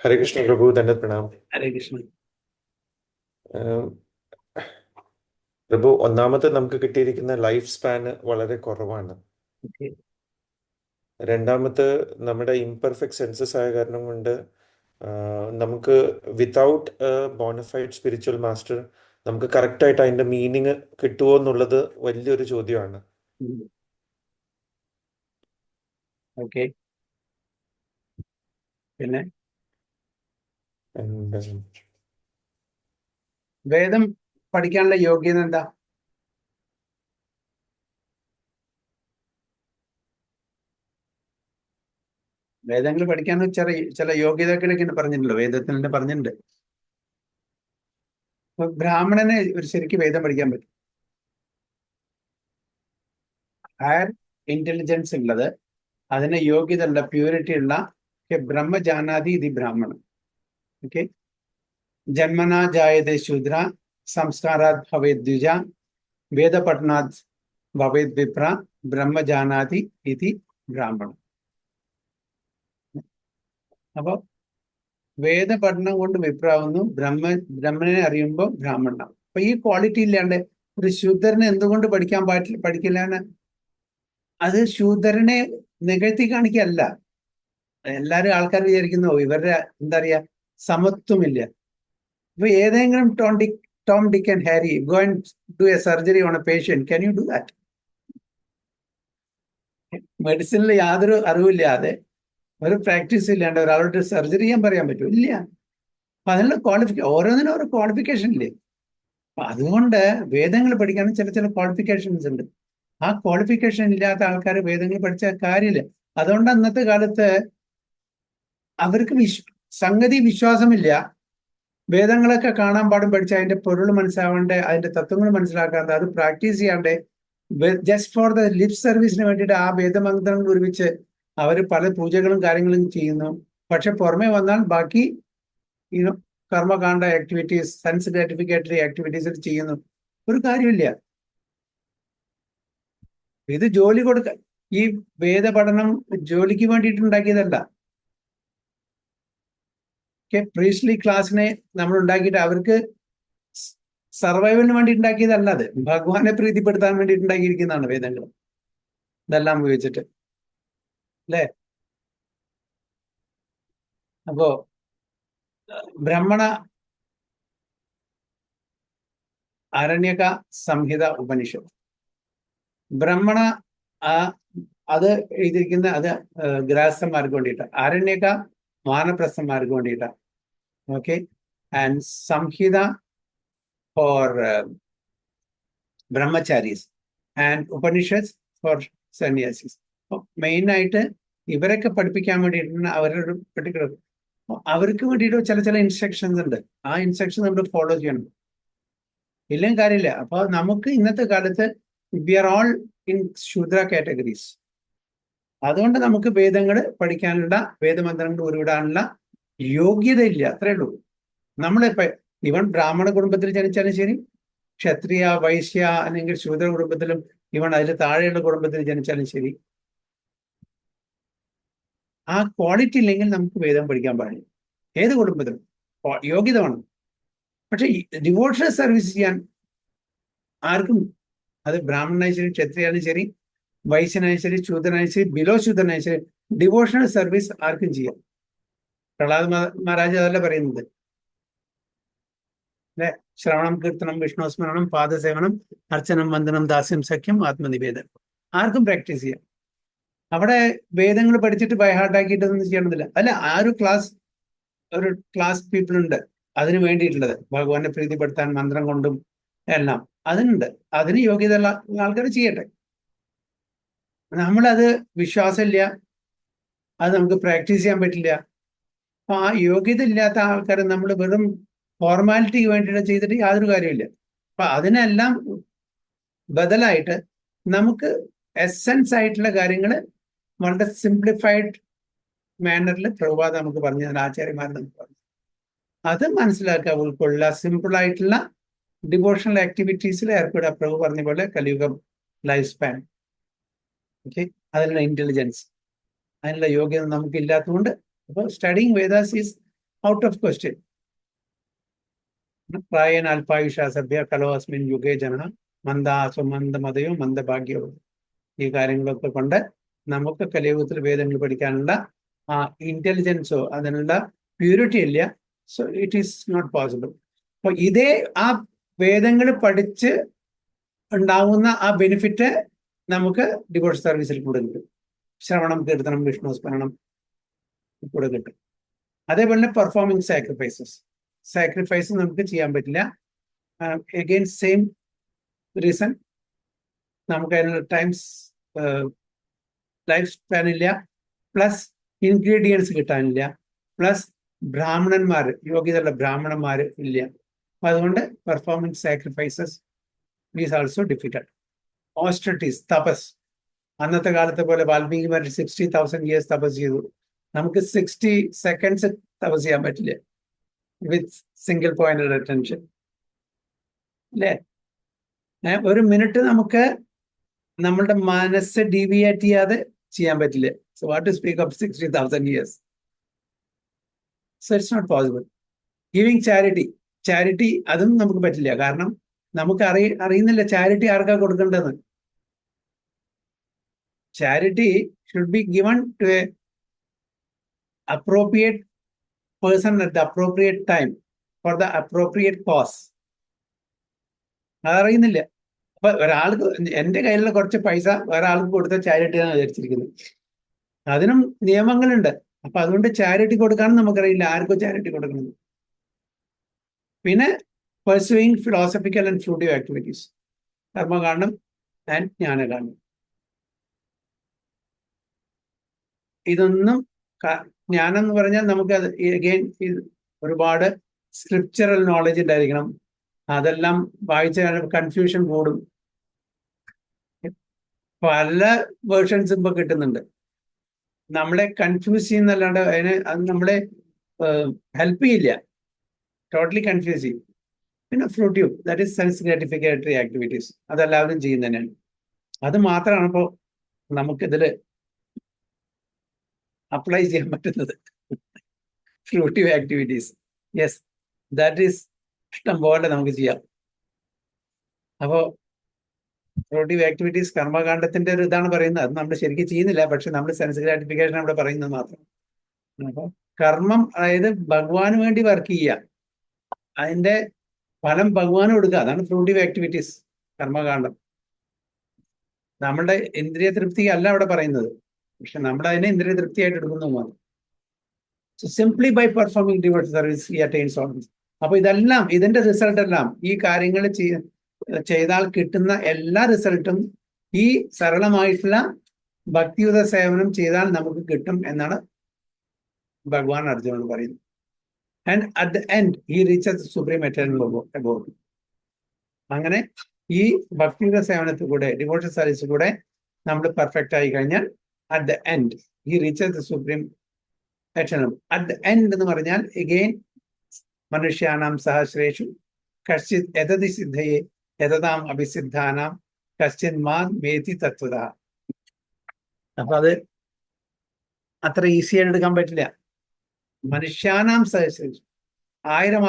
S5: ഹരേ കൃഷ്ണ പ്രഭു, തന്നെ പ്രണാം.
S1: ഹരേ കൃഷ്ണ
S5: പ്രഭു, ഒന്നാമത്തെ നമുക്ക് കിട്ടിയിരിക്കുന്ന ലൈഫ് സ്പാന് വളരെ കുറവാണ്.
S1: ഓക്കെ,
S5: രണ്ടാമത്തെ നമ്മുടെ ഇംപെർഫെക്റ്റ് സെൻസസ് ആയ കാരണം കൊണ്ട് നമുക്ക് വിതൗട്ട് ബോണഫൈഡ് സ്പിരിച്വൽ മാസ്റ്റർ നമുക്ക് കറക്റ്റായിട്ട് അതിന്റെ മീനിങ് കിട്ടുമോ എന്നുള്ളത് വലിയൊരു ചോദ്യമാണ്.
S1: ഓക്കെ, പിന്നെ വേദം പഠിക്കാനുള്ള യോഗ്യത എന്താ? വേദങ്ങൾ പഠിക്കാൻ ചില യോഗ്യതകളൊക്കെ പറഞ്ഞിട്ടുണ്ടല്ലോ, വേദത്തിൽ തന്നെ പറഞ്ഞിട്ടുണ്ട്. അപ്പൊ ബ്രാഹ്മണന് ഒരു ശരിക്കും വേദം പഠിക്കാൻ പറ്റും. ഹയർ ഇന്റലിജൻസ് ഉള്ളത്, അതിന് യോഗ്യത ഉള്ള, പ്യൂരിറ്റി ഉള്ള ബ്രഹ്മജാനാതി ഇതി ബ്രാഹ്മണൻ. ഓക്കെ, ജന്മനാ ജായതേ ശൂദ്ര സംസ്കാരാത് ഭവേത് ദ്വിജ വേദപഠനാത് ഭവേത് വിപ്ര ബ്രഹ്മജാനാതി ഇതി ബ്രാഹ്മണൻ. അപ്പൊ വേദപഠനം കൊണ്ട് വിപ്രാവുന്നു, ബ്രഹ്മനെ അറിയുമ്പോൾ ബ്രാഹ്മണനാവും. അപ്പൊ ഈ ക്വാളിറ്റി ഇല്ലാണ്ട് ഒരു ശൂദ്രനെ എന്തുകൊണ്ട് പഠിക്കില്ലാന്ന്, അത് ശൂദ്രനെ നികഴ്ത്തി കാണിക്കല്ല. എല്ലാരും ആൾക്കാർ വിചാരിക്കുന്നു ഇവരുടെ എന്താ പറയാ സമത്വമില്ല. ഇപ്പൊ ഏതെങ്കിലും Tom Dick and Harry go and do a surgery on a patient, can you do that? മെഡിസിനിൽ യാതൊരു അറിവില്ലാതെ, ഒരു പ്രാക്ടീസ് ഇല്ലാണ്ട് ഒരാളോട് സർജറി ചെയ്യാൻ പറയാൻ പറ്റുമോ? ഇല്ല. അപ്പൊ അതിനുള്ള ഓരോന്നിനും ഓരോ ക്വാളിഫിക്കേഷൻ ഇല്ലേ? അപ്പൊ അതുകൊണ്ട് വേദങ്ങൾ പഠിക്കാൻ ചില ക്വാളിഫിക്കേഷൻസ് ഉണ്ട്. ആ ക്വാളിഫിക്കേഷൻ ഇല്ലാത്ത ആൾക്കാർ വേദങ്ങൾ പഠിച്ച കാര്യമില്ല. അതുകൊണ്ട് അന്നത്തെ കാലത്ത് അവർക്ക് സംഗതി വിശ്വാസമില്ല. വേദങ്ങളൊക്കെ കാണാൻ പാടും പഠിച്ച അതിന്റെ പൊരുൾ മനസ്സിലാവാണ്ട്, അതിന്റെ തത്വങ്ങൾ മനസ്സിലാക്കാണ്ട്, അത് പ്രാക്ടീസ് ചെയ്യാണ്ട് ജസ്റ്റ് ഫോർ ദ ലിപ് സർവീസിന് വേണ്ടിയിട്ട് ആ വേദമന്ത്രങ്ങൾ ഒരുമിച്ച് അവർ പല പൂജകളും കാര്യങ്ങളും ചെയ്യുന്നു. പക്ഷെ പുറമെ വന്നാൽ ബാക്കി കർമ്മകാണ്ഡ ആക്ടിവിറ്റീസ്, സെൻസ് ഗ്രാറ്റിഫിക്കേറ്ററി ആക്ടിവിറ്റീസ് ചെയ്യുന്നു. ഒരു കാര്യമില്ല. ഇത് ജോലി ഈ വേദപഠനം ജോലിക്ക് വേണ്ടിയിട്ട് ഉണ്ടാക്കിയതല്ല. പ്രീസ്ലി ക്ലാസ്സിനെ നമ്മൾ ഉണ്ടാക്കിയിട്ട് അവർക്ക് സർവൈവലിന് വേണ്ടി ഉണ്ടാക്കിയതല്ല. അത് ഭഗവാനെ പ്രീതിപ്പെടുത്താൻ വേണ്ടിയിട്ട് ഉണ്ടാക്കിയിരിക്കുന്നതാണ് വേദങ്ങൾ ഇതെല്ലാം ഉപയോഗിച്ചിട്ട്, അല്ലേ? അപ്പോ ബ്രഹ്മണ ആരണ്യക സംഹിത ഉപനിഷത്ത്, ബ്രഹ്മണ അത് എഴുതിയിരിക്കുന്ന അത് ഗ്രാസന്മാർക്ക് വേണ്ടിയിട്ട്, ആരണ്യക വാനപ്രസ്ഥന്മാർക്ക് വേണ്ടിയിട്ട്. Okay, and Samhita for brahmacharis. And Upanishad for sannyasis. മെയിനായിട്ട് ഇവരൊക്കെ പഠിപ്പിക്കാൻ വേണ്ടിയിട്ടാണ് അവരുടെ പെർട്ടിക്കുലർ അവർക്ക് വേണ്ടിയിട്ട് ചില ഇൻസ്ട്രക്ഷൻസ് ഉണ്ട്. ആ ഇൻസ്ട്രക്ഷൻ നമ്മൾ ഫോളോ ചെയ്യണം, ഇല്ലെങ്കിൽ കാര്യമില്ല. അപ്പൊ നമുക്ക് ഇന്നത്തെ കാലത്ത് we are all in shudra categories. അതുകൊണ്ട് നമുക്ക് വേദങ്ങൾ പഠിക്കാനുള്ള വേദമന്ത്രങ്ങൾ ഉരുവിടാനുള്ള യോഗ്യത ഇല്ല, അത്രേ ഉള്ളൂ. നമ്മളിപ്പോ ഇവൻ ബ്രാഹ്മണ കുടുംബത്തിൽ ജനിച്ചാലും ശരി, ക്ഷത്രിയ, വൈശ്യ അല്ലെങ്കിൽ ശൂദ്ര കുടുംബത്തിലും ഇവൻ അതിൽ താഴെയുള്ള കുടുംബത്തിൽ ജനിച്ചാലും ശരി, ആ ക്വാളിറ്റി ഇല്ലെങ്കിൽ നമുക്ക് വേദം പഠിക്കാൻ പാടില്ല. ഏത് കുടുംബത്തിലും യോഗ്യത വേണം. പക്ഷെ ഡിവോഷണൽ സർവീസ് ചെയ്യാൻ ആർക്കും, അത് ബ്രാഹ്മണനായി ശരി, ക്ഷത്രിയാനും ശരി, വൈശ്യനായി ശരി, ശൂദ്രനായി ശരി, ബിലോ ശൂദ്രനായി ശരി, ഡിവോഷണൽ സർവീസ് ആർക്കും ചെയ്യാം. പ്രഹ്ലാദ് മഹാരാജ് അതല്ല പറയുന്നത് അല്ലെ? ശ്രവണം, കീർത്തനം, വിഷ്ണു സ്മരണം, പാദസേവനം, അർച്ചനം, വന്ദനം, ദാസ്യം, സഖ്യം, ആത്മനിവേദനം ആർക്കും പ്രാക്ടീസ് ചെയ്യാം. അവിടെ വേദങ്ങൾ പഠിച്ചിട്ട് ബൈഹാർട്ടാക്കിയിട്ടൊന്നും ചെയ്യണമെന്നില്ല. അല്ല, ആ ഒരു ക്ലാസ് പീപ്പിൾ ഉണ്ട് അതിന് വേണ്ടിയിട്ടുള്ളത്, ഭഗവാനെ പ്രീതിപ്പെടുത്താൻ മന്ത്രം കൊണ്ടും എല്ലാം അതിനുണ്ട്. അതിന് യോഗ്യതയുള്ള ആൾക്കാർ ചെയ്യട്ടെ. നമ്മളത് വിശ്വാസമില്ല, അത് നമുക്ക് പ്രാക്ടീസ് ചെയ്യാൻ പറ്റില്ല. അപ്പൊ ആ യോഗ്യത ഇല്ലാത്ത ആൾക്കാർ നമ്മൾ വെറും ഫോർമാലിറ്റിക്ക് വേണ്ടിയിട്ട് ചെയ്തിട്ട് യാതൊരു കാര്യമില്ല. അപ്പൊ അതിനെല്ലാം ബദലായിട്ട് നമുക്ക് എസെൻസ് ആയിട്ടുള്ള കാര്യങ്ങൾ വളരെ സിംപ്ലിഫൈഡ് മാനറിൽ പ്രഭുപാദ നമുക്ക് പറഞ്ഞു തന്നെ, ആചാര്യന്മാർ നമുക്ക് പറഞ്ഞു. അത് മനസ്സിലാക്കുക, ഉൾക്കൊള്ളുക, സിമ്പിൾ ആയിട്ടുള്ള ഡിവോഷണൽ ആക്ടിവിറ്റീസിൽ ഏർപ്പെടുക. പ്രഭു പറഞ്ഞ പോലെ കലിയുഗം ലൈഫ് സ്പാൻ. ഓക്കെ, അതിനുള്ള ഇന്റലിജൻസ്, അതിനുള്ള യോഗ്യത നമുക്ക് ഇല്ലാത്തതുകൊണ്ട് അപ്പോൾ studying Vedas is out of question. പ്രായേണ അല്പായുഷ സഭ്യ കലോ അസ്മിൻ യുഗേ ജന മന്ദാസോ മന്ദമതയോ മന്ദഭാഗ്യോ. ഈ കാര്യങ്ങളൊക്കെ കൊണ്ട് നമുക്ക് കലിയുഗത്തിൽ വേദങ്ങൾ പഠിക്കാനുള്ള ആ ഇന്റലിജൻസോ അതിനുള്ള പ്യൂരിറ്റി ഇല്ല. So it is not possible. അപ്പൊ ഇതേ ആ വേദങ്ങൾ പഠിച്ച് ഉണ്ടാകുന്ന ആ ബെനിഫിറ്റ് നമുക്ക് ഡിവോഴ്സ് സർവീസിൽ കൂടെ കിട്ടും. ശ്രവണം, കീർത്തനം, വിഷ്ണു സ്മരണം കൂടെ കിട്ടും. അതേപോലെ പെർഫോമിങ് സാക്രിഫൈസ് നമുക്ക് ചെയ്യാൻ പറ്റില്ല. അഗെയിൻ സെയിം റീസൺ, നമുക്ക് അതിനുള്ള ലൈഫ് സ്പാൻ ഇല്ല, പ്ലസ് ഇൻഗ്രീഡിയൻസ് കിട്ടാനില്ല, പ്ലസ് ബ്രാഹ്മണന്മാർ, യോഗ്യതയുള്ള ബ്രാഹ്മണന്മാർ ഇല്ല. അപ്പൊ അതുകൊണ്ട് performing sacrifices is also difficult. Austerities, തപസ്, അന്നത്തെ കാലത്തെ പോലെ വാൽമീകിമാർ 60,000 years തപസ് ചെയ്തു. നമുക്ക് 60 seconds തപസ് ചെയ്യാൻ പറ്റില്ല വിത്ത് സിംഗിൾ പോയിന്റഡ് അറ്റൻഷൻ അല്ലേ? ഒരു മിനിറ്റ് നമുക്ക് നമ്മളുടെ മനസ്സ് ഡീവിയേറ്റ് ചെയ്യാതെ ചെയ്യാൻ പറ്റില്ല. So what to speak of 60,000 years? So it's not possible. Giving charity അതും നമുക്ക് പറ്റില്ല. കാരണം നമുക്ക് അറിയുന്നില്ല ചാരിറ്റി ആർക്കാ കൊടുക്കേണ്ടതെന്ന്. Charity should be given to a appropriate person at the appropriate time for the appropriate cause. അതറിയുന്നില്ല. അപ്പൊ ഒരാൾക്ക് എൻ്റെ കയ്യിലുള്ള കുറച്ച് പൈസ വേറെ ആൾക്ക് കൊടുത്ത ചാരിറ്റി ആണ് വിചാരിച്ചിരിക്കുന്നത്. അതിനും നിയമങ്ങളുണ്ട്. അപ്പൊ അതുകൊണ്ട് ചാരിറ്റി കൊടുക്കാനും നമുക്കറിയില്ല ആർക്കും ചാരിറ്റി കൊടുക്കണം. പിന്നെ pursuing philosophical and fruitive activities, കർമ്മകാണ്ഡം ആൻഡ് ജ്ഞാനകാണ്ഡം, ഇതൊന്നും ജ്ഞാനം എന്ന് പറഞ്ഞാൽ നമുക്ക് അത് അഗെയിൻ ഒരുപാട് സ്ക്രിപ്ചറൽ നോളജ് ഉണ്ടായിരിക്കണം. അതെല്ലാം വായിച്ച കൺഫ്യൂഷൻ കൂടും. പല വേർഷൻസും ഇപ്പൊ കിട്ടുന്നുണ്ട്. നമ്മളെ കൺഫ്യൂസ് ചെയ്യുന്നല്ലാണ്ട് അത് നമ്മളെ ഹെൽപ്പ് ചെയ്യില്ല, ടോട്ടലി കൺഫ്യൂസ് ചെയ്യും. പിന്നെ ഫ്രൂട്ടീവ്, ദാറ്റ് ഈസ് സെൻസ് ഗ്രാറ്റിഫിക്കേറ്ററി ആക്ടിവിറ്റീസ്, അതെല്ലാവരും ചെയ്യുന്നതന്നെയാണ്. അത് മാത്രമാണ് ഇപ്പോൾ നമുക്കിതിൽ അപ്ലൈ ചെയ്യാൻ പറ്റുന്നത്. ഫ്രൂട്ടീവ് ആക്ടിവിറ്റീസ്, യെസ്, ദാറ്റ് ഈസ് ഇഷ്ടം പോലെ നമുക്ക് ചെയ്യാം. അപ്പോൾ ഫ്രൂട്ടീവ് ആക്ടിവിറ്റീസ് കർമ്മകാണ്ഡത്തിന്റെ ഒരു ഇതാണ് പറയുന്നത്. അത് നമ്മൾ ശരിക്കും ചെയ്യുന്നില്ല, പക്ഷെ നമ്മൾ സെൻസ് ഗ്രാറ്റിഫിക്കേഷൻ അവിടെ പറയുന്നത് മാത്രം. അപ്പോൾ കർമ്മം, അതായത് ഭഗവാന് വേണ്ടി വർക്ക് ചെയ്യുക, അതിന്റെ ഫലം ഭഗവാന് കൊടുക്കുക, അതാണ് ഫ്രൂട്ടീവ് ആക്ടിവിറ്റീസ് കർമ്മകാണ്ഡം. നമ്മളുടെ ഇന്ദ്രിയ തൃപ്തി അല്ല അവിടെ പറയുന്നത്, പക്ഷെ നമ്മൾ അതിനെ ഇന്ദ്രിയ തൃപ്തിയായിട്ട് എടുക്കുന്നു മാത്രം. So simply by performing devotional service he attains all this. അപ്പൊ ഇതിന്റെ റിസൾട്ട് എല്ലാം, ഈ കാര്യങ്ങൾ ചെയ്താൽ കിട്ടുന്ന എല്ലാ റിസൾട്ടും ഈ സരളമായിട്ടുള്ള ഭക്തിയുത സേവനം ചെയ്താൽ നമുക്ക് കിട്ടും എന്നാണ് ഭഗവാൻ അർജുനോട് പറയുന്നത്. And at the end he reaches supreme eternal aboard. അങ്ങനെ ഈ ഭക്തിയുടെ സേവനത്തിൽ കൂടെ, ഡിവോഷൻ സർവീസിൽ കൂടെ നമ്മൾ പെർഫെക്റ്റ് ആയി കഴിഞ്ഞാൽ at the end he reaches the supreme eternal. At the end എന്ന് പറഞ്ഞാൽ എഗെയിൻ മനുഷ്യാനാം സഹസ്രേഷു കശ്ചിത് യതതി സിദ്ധയെ യതതാം അഭിസിദ്ധാനാം കശ്ചിൻ മാം വേതി തത്വത. അപ്പൊ അത് അത്ര ഈസി ആയിട്ട് എടുക്കാൻ പറ്റില്ല. മനുഷ്യാനാം സഹസ്രേഷു, ആയിരം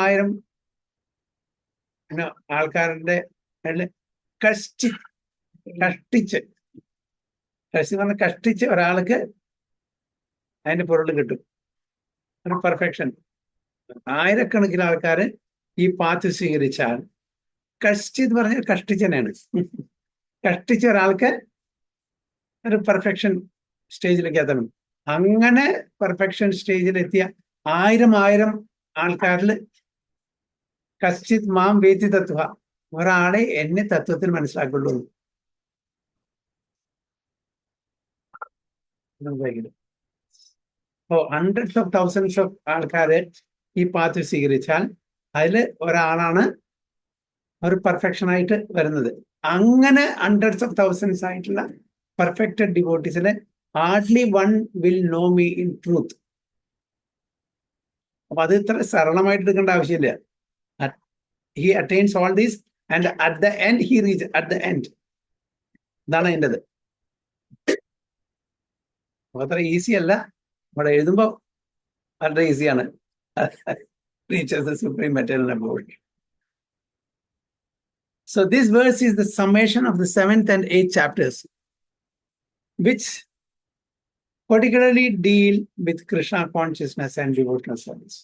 S1: ആൾക്കാരുടെ കഷ്ടിച്ച് പറഞ്ഞ കഷ്ടിച്ച് ഒരാൾക്ക് അതിന്റെ പൊരുൾ കിട്ടും, ഒരു പെർഫെക്ഷൻ. ആയിരക്കണക്കിന് ആൾക്കാർ ഈ പാത്ത് സ്വീകരിച്ചാൽ കഷ്ടിച്ച് പറഞ്ഞാൽ കഷ്ടിച്ച് തന്നെയാണ്. കഷ്ടിച്ച ഒരാൾക്ക് ഒരു പെർഫെക്ഷൻ സ്റ്റേജിലേക്ക് എത്തണം. അങ്ങനെ പെർഫെക്ഷൻ സ്റ്റേജിൽ എത്തിയ ആയിരം ആൾക്കാരിൽ കശ്ചിത് മാം വേത്തി തത്വ, ഒരാളെ എന്നെ തത്വത്തിൽ മനസ്സിലാക്കുള്ളൂ. ഓ ഹൺഡ്രഡ്സ് ഓഫ് തൗസൻഡ്സ് ഓഫ് ആൾക്കാര് ഈ പാത്ത് സ്വീകരിച്ചാൽ അതിൽ ഒരാളാണ് ഒരു പെർഫെക്ഷൻ ആയിട്ട് വരുന്നത്. അങ്ങനെ ഹൺഡ്രഡ്സ് ഓഫ് തൗസൻഡ്സ് ആയിട്ടുള്ള പെർഫെക്റ്റഡ് ഡിവോട്ടീസിലെ hardly one will know me in truth. അപ്പൊ അത് ഇത്ര സരളമായിട്ട് എടുക്കേണ്ട ആവശ്യമില്ല. He attains all this and at the end he reaches at the end. ഇതാണ് അതിൻ്റെത്. അത്ര ഈസി അല്ല, ഇവിടെ എഴുതുമ്പോൾ വളരെ ഈസിയാണ്. Reaches the supreme eternal abode. So this verse is the summation of the 7th and 8th chapters, which particularly deal with Krishna consciousness and devotional service.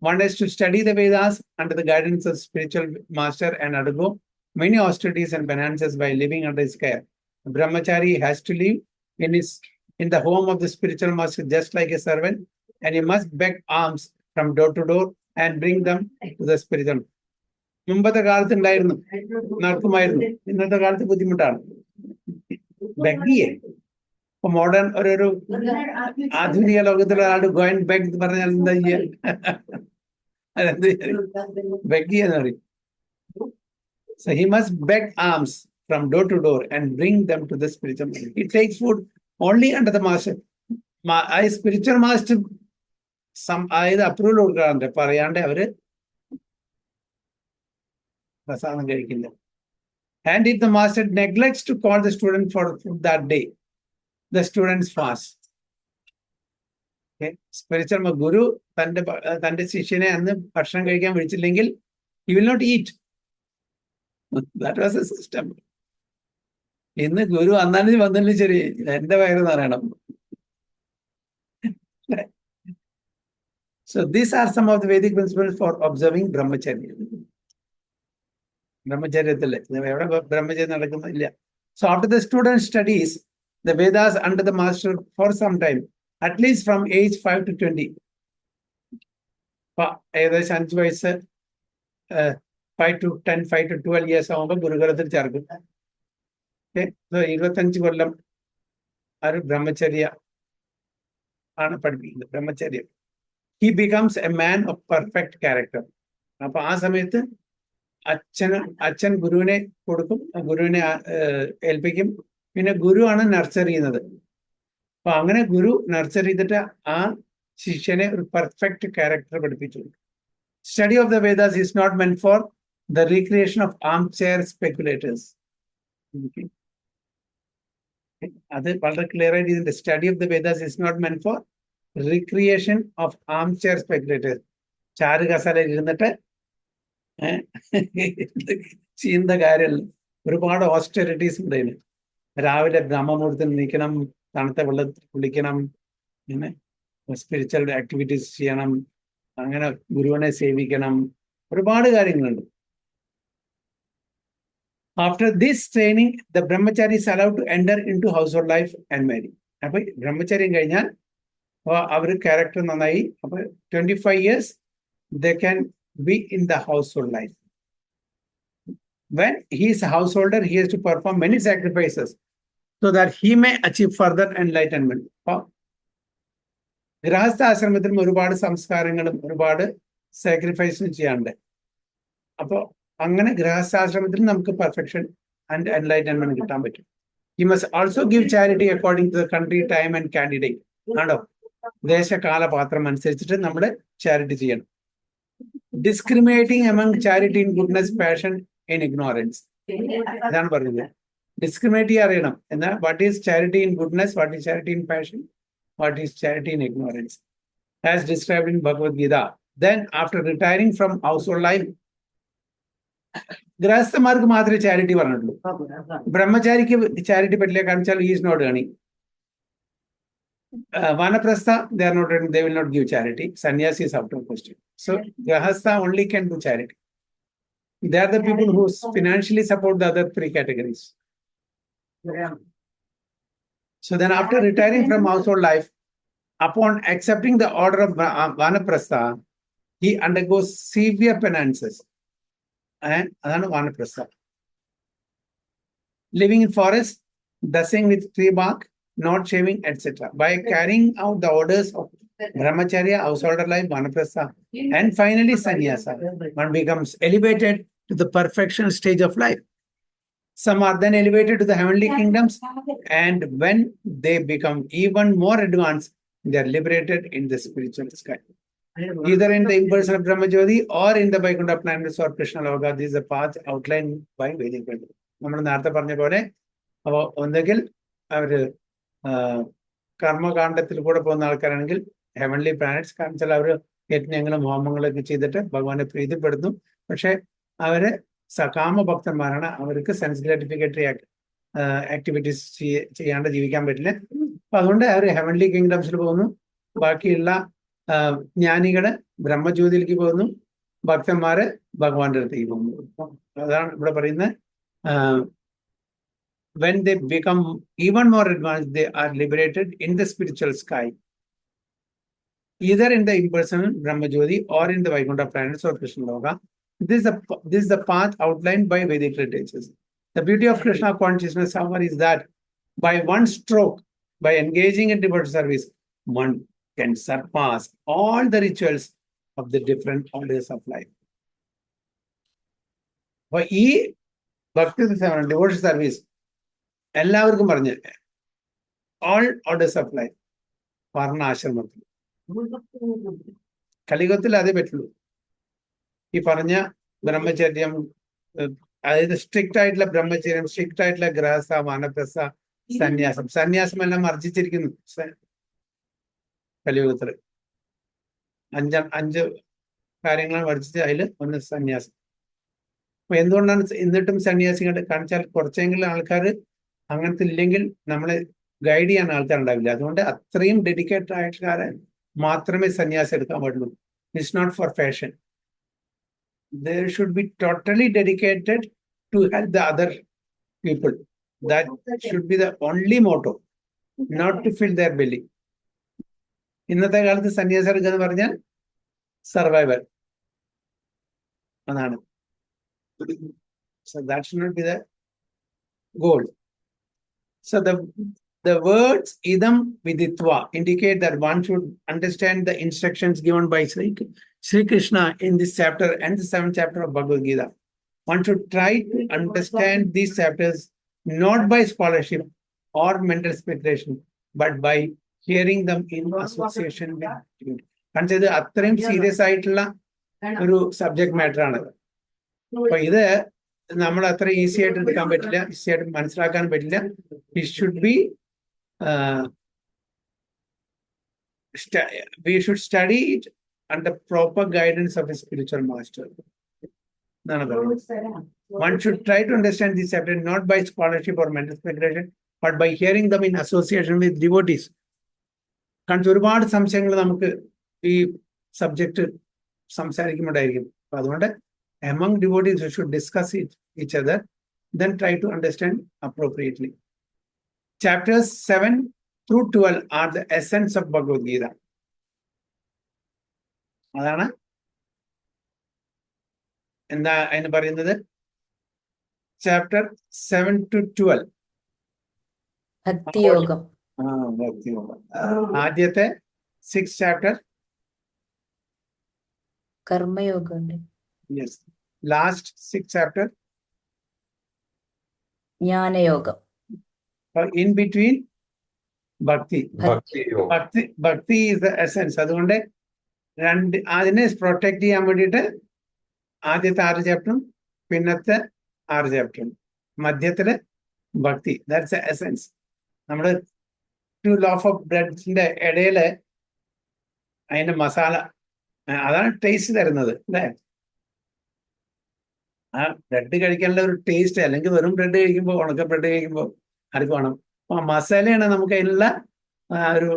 S1: One is to study the Vedas under the guidance of spiritual master and undergo many austerities and penances by living under his care. A brahmachari has to live in the home of the spiritual master just like a servant, and he must beg alms from door to door and bring them to the spiritual. മുമ്പത്തെ കാലത്ത് ഉണ്ടായിരുന്നു, നടക്കുമായിരുന്നു. ഇന്നത്തെ കാലത്ത് ബുദ്ധിമുട്ടാണ്. ബെഗിയെ ഇപ്പൊ modern ഒരു ആധുനിക ലോകത്തിലെ ആള് ഗോ ആൻഡ് ബെഗ് എന്ന് പറഞ്ഞാൽ എന്താ ചെയ്യാ? ബെഗ് എന്ന് പറയും. So he must beg alms from door to door and bring them to the spiritual master. He takes food only under the master. ആ സ്പിരിച്വൽ മാസ്റ്റർ അതായത് അപ്രൂവൽ കൊടുക്കാറുണ്ട്, പറയാണ്ട് അവര് പ്രസാദം കഴിക്കില്ല. And if the master neglects to call the student for food that day, the students fast. Spiritual guru തന്റെ ശിഷ്യനെ അന്ന് ഭക്ഷണം കഴിക്കാൻ വിളിച്ചില്ലെങ്കിൽ he will not eat. That was the system. ഇന്ന് ഗുരു അന്നാലും വന്നില്ല, ശരി എന്റെ വയറ് നിറയണം. So these are some of the Vedic principles for observing brahmacharya. ബ്രഹ്മചര്യത്തില് എവിടെ ബ്രഹ്മചര്യം നടക്കുന്നില്ല. So after the student studies the Vedas under the master for some time, at least from age 5 to 20. ഏകദേശം 5 വയസ്സ് 5 to 10, 5 to 12 years ആകുമ്പോൾ ഗുരുകുലത്തിൽ ചേർക്കും. 25 കൊല്ലം ഒരു ബ്രഹ്മചര്യ ആണ് പഠിപ്പിക്കുന്നത്. ബ്രഹ്മചര്യം. He becomes a man of perfect character. അപ്പൊ ആ സമയത്ത് അച്ഛൻ ഗുരുവിനെ കൊടുക്കും, ഗുരുവിനെ ഏൽപ്പിക്കും. പിന്നെ ഗുരു ആണ് നർച്ചർ ചെയ്യുന്നത്. അപ്പൊ അങ്ങനെ ഗുരു നർച്ചർ ചെയ്തിട്ട് ആ ശിഷ്യനെ ഒരു പെർഫെക്റ്റ് ക്യാരക്ടർ പഠിപ്പിച്ചു. Study of the Vedas is not meant for the recreation of armchair speculators. അത് വളരെ ക്ലിയർ ആയിട്ട് ഇതിന്റെ study of the Vedas is not meant for recreation of armchair speculators. ചാരു കസാലയിൽ ഇരുന്നിട്ട് ചെയ്യുന്ന കാര്യമല്ല. ഒരുപാട് ഓസ്റ്ററിറ്റീസ് ഉണ്ട് അതിന്. രാവിലെ ബ്രഹ്മമുഹൂർത്തത്തിൽ നീക്കണം, തണുത്ത വെള്ളത്തിൽ കുളിക്കണം, അങ്ങനെ സ്പിരിച്വൽ ആക്ടിവിറ്റീസ് ചെയ്യണം, അങ്ങനെ ഗുരുവിനെ സേവിക്കണം, ഒരുപാട് കാര്യങ്ങളുണ്ട്. After this training, the brahmachari is allowed to enter into household life and marry. അപ്പൊ ബ്രഹ്മചര്യം കഴിഞ്ഞാൽ അവർ ക്യാരക്ടർ നന്നായി. അപ്പൊ 25 years they can be in the household life. when he is a householder, he has to perform many sacrifices so that he may achieve further enlightenment. ഗൃഹസ്ഥ ആശ്രമത്തിലും ഒരുപാട് സംസ്കാരങ്ങളും ഒരുപാട് സാക്രിഫൈസും ചെയ്യാറുണ്ട്. അപ്പോൾ അങ്ങനെ ഗൃഹസ്ഥാശ്രമത്തിൽ നമുക്ക് പെർഫെക്ഷൻ ആൻഡ് എൻലൈറ്റൻമെന്റ് കിട്ടാൻ പറ്റും. He must also give charity according to the country, time and candidate. ആണോ? ദേശകാലപാത്രം അനുസരിച്ചിട്ട് നമ്മൾ ചാരിറ്റി ചെയ്യണം. Discriminating among charity in goodness, passion in ignorance. ഇതാണ് പറഞ്ഞത്. ഡിസ്ക്രിമിനേറ്റ് അറിയണം. എന്നാൽ what is charity in goodness, what is charity in passion, what is charity in ignorance, as described in Bhagavad Gita. Then after retiring from household life, ഗൃഹസ്ഥന്മാർക്ക് മാത്രമേ charity പറഞ്ഞിട്ടുള്ളൂ. ബ്രഹ്മചാരിക്ക് charity പറ്റില്ല, കാരണം വെച്ചാൽ he is not earning. Vanaprastha, they are not earning, they will not give charity. Sannyasi is out of question. So grahastha only can do charity. They are the people who financially support the other three categories. So then after retiring from household life, upon accepting the order of Vanaprastha, he undergoes severe penances. And adana Vanaprastha. Living in forest, dusting with tree bark, not shaving, etc. By carrying out the orders of Brahmacharya, householder life, Vanaprastha, and finally Sannyasa, one becomes elevated to the perfection stage of life. Some are then elevated to the heavenly kingdoms, and when they become even more advanced, they are liberated in the spiritual sky. Either in the impersonal Brahmajyoti or in the Vaikuntha planets or Krishna Loka. This is the path outlined by Vedic Vedanta. നമ്മൾ നേരത്തെ പറഞ്ഞ പോലെ അപ്പോൾ ഒന്നുകിൽ അവർ കർമ്മകാണ്ഡത്തിൽ കൂടെ പോകുന്ന ആൾക്കാരാണെങ്കിൽ heavenly planets, കാരണം വെച്ചാൽ അവർ യജ്ഞങ്ങളും ഹോമങ്ങളൊക്കെ ചെയ്തിട്ട് ഭഗവാനെ പ്രീതിപ്പെടുന്നു. പക്ഷെ അവര് സകാമഭക്തന്മാരാണ്, അവർക്ക് സെൻസ് ഗ്രാറ്റിഫിക്കേറ്ററി ആക്ടിവിറ്റീസ് ചെയ്യാണ്ട് ജീവിക്കാൻ പറ്റില്ല. അപ്പൊ അതുകൊണ്ട് അവർ ഹെവൻലി കിങ്ഡംസിൽ പോകുന്നു. ബാക്കിയുള്ള ജ്ഞാനികള് ബ്രഹ്മജ്യോതിയിലേക്ക് പോകുന്നു, ഭക്തന്മാര് ഭഗവാന്റെ അടുത്തേക്ക് പോകുന്നു. അതാണ് ഇവിടെ പറയുന്നത്. When they become even more advanced, they are liberated in the spiritual sky, either in the impersonal Brahmajyoti or in the Vaikuntha planets or Krishna Loka. This is the path outlined by Vedic literatures. The beauty of Krishna consciousness, however, is that by one stroke, by engaging in devotional service, one can surpass all the rituals of the different orders of life. For ഈ ഭക്തി devotional service എല്ലാവർക്കും പറഞ്ഞ് all orders of life വർണ്ണ ആശ്രമത്തിൽ കലിയുഗത്തിൽ അതേ പറ്റുള്ളൂ. ഈ പറഞ്ഞ ബ്രഹ്മചര്യം, അതായത് സ്ട്രിക്റ്റ് ആയിട്ടുള്ള ബ്രഹ്മചര്യം, സ്ട്രിക്റ്റ് ആയിട്ടുള്ള ഗൃഹസ്ഥ, വാനപ്രസ്ഥ, സന്യാസം എല്ലാം വർജിച്ചിരിക്കുന്നു കലിയുഗത്തില്. അഞ്ച് കാര്യങ്ങളാണ് വർജിച്ചത്, അതിൽ ഒന്ന് സന്യാസം. അപ്പൊ എന്തുകൊണ്ടാണ് എന്നിട്ടും സന്യാസികളുടെ കാണിച്ചാൽ കുറച്ചെങ്കിലും ആൾക്കാർ അങ്ങനത്തെ ഇല്ലെങ്കിൽ നമ്മളെ ഗൈഡ് ചെയ്യാൻ ആൾക്കാരുണ്ടാവില്ല. അതുകൊണ്ട് അത്രയും ഡെഡിക്കേറ്റഡ് ആയിട്ടുകാരെ മാത്രമേ സന്യാസം എടുക്കാൻ പാടുള്ളൂ. It's not for fashion. They should be totally dedicated to help the other people. That should be the only motto, not to fill their belly. ഇന്നത്തെ കാലത്ത് സന്യാസം എടുക്കുക എന്ന് പറഞ്ഞാൽ സർവൈവൽ അതാണ്. So that should not be the goal. So the words idam viditva indicate that one should understand the instructions given by Sri Krishna in this chapter and the 7th chapter of Bhagavad Gita. One should try to understand these chapters not by scholarship or mental speculation, but by hearing them in association with you. കാരണം ഇത് അത്രയും serious ആയിട്ടുള്ള ഒരു subject matter ആണ്. അപ്പൊ ഇത് നമ്മൾ അത്ര ഈസി ആയിട്ട് എടുക്കാൻ പറ്റില്ല, ഈസി ആയിട്ട് മനസ്സിലാക്കാൻ പറ്റില്ല. It should be we should study it under proper guidance of a spiritual master. One should try to understand this chapter not by scholarship or mental speculation, but by hearing them in association with devotees. കാരണം ഒരുപാട് സംശയങ്ങൾ നമുക്ക് ഈ subject സംസാരിക്കുമ്പോഴായിരിക്കും. അപ്പൊ അതുകൊണ്ട് among devotees we should discuss each other, then try to understand appropriately. Chapters 7 through 12 are the essence of Bhagavad Gita. അതാണ് എന്താ അതിന് പറയുന്നത്. chapter 7 to 12.
S4: ഭക്തിയോഗം.
S1: ഭക്തിയോഗം. ആദ്യത്തെ 6 chapter.
S4: കർമ്മയോഗം ഉണ്ട്.
S1: Yes. Last 6 chapter.
S4: ജ്ഞാനയോഗം.
S1: In between bhakti.
S5: Bhakti.
S1: Bhakti is the essence. അതുകൊണ്ട് അതിനെ protect ചെയ്യാൻ വേണ്ടിയിട്ട് ആദ്യത്തെ 6 ചാപ്റ്ററും പിന്നത്തെ 6 ചാപ്റ്ററും മധ്യത്തില് ഭക്തി. That's essence. നമ്മള് 2 ലോഫ് ഓഫ് ബ്രെഡ്സിന്റെ ഇടയില് അതിന്റെ മസാല, അതാണ് ടേസ്റ്റ് തരുന്നത് അല്ലേ? ആ ബ്രെഡ് കഴിക്കാനുള്ള ഒരു ടേസ്റ്റ്, അല്ലെങ്കിൽ വെറും ബ്രെഡ് കഴിക്കുമ്പോൾ, ഉണക്ക ബ്രെഡ് കഴിക്കുമ്പോൾ ആർക്ക് വേണം? അപ്പൊ മസാലയാണ് നമുക്ക് അതിനുള്ള ഒരു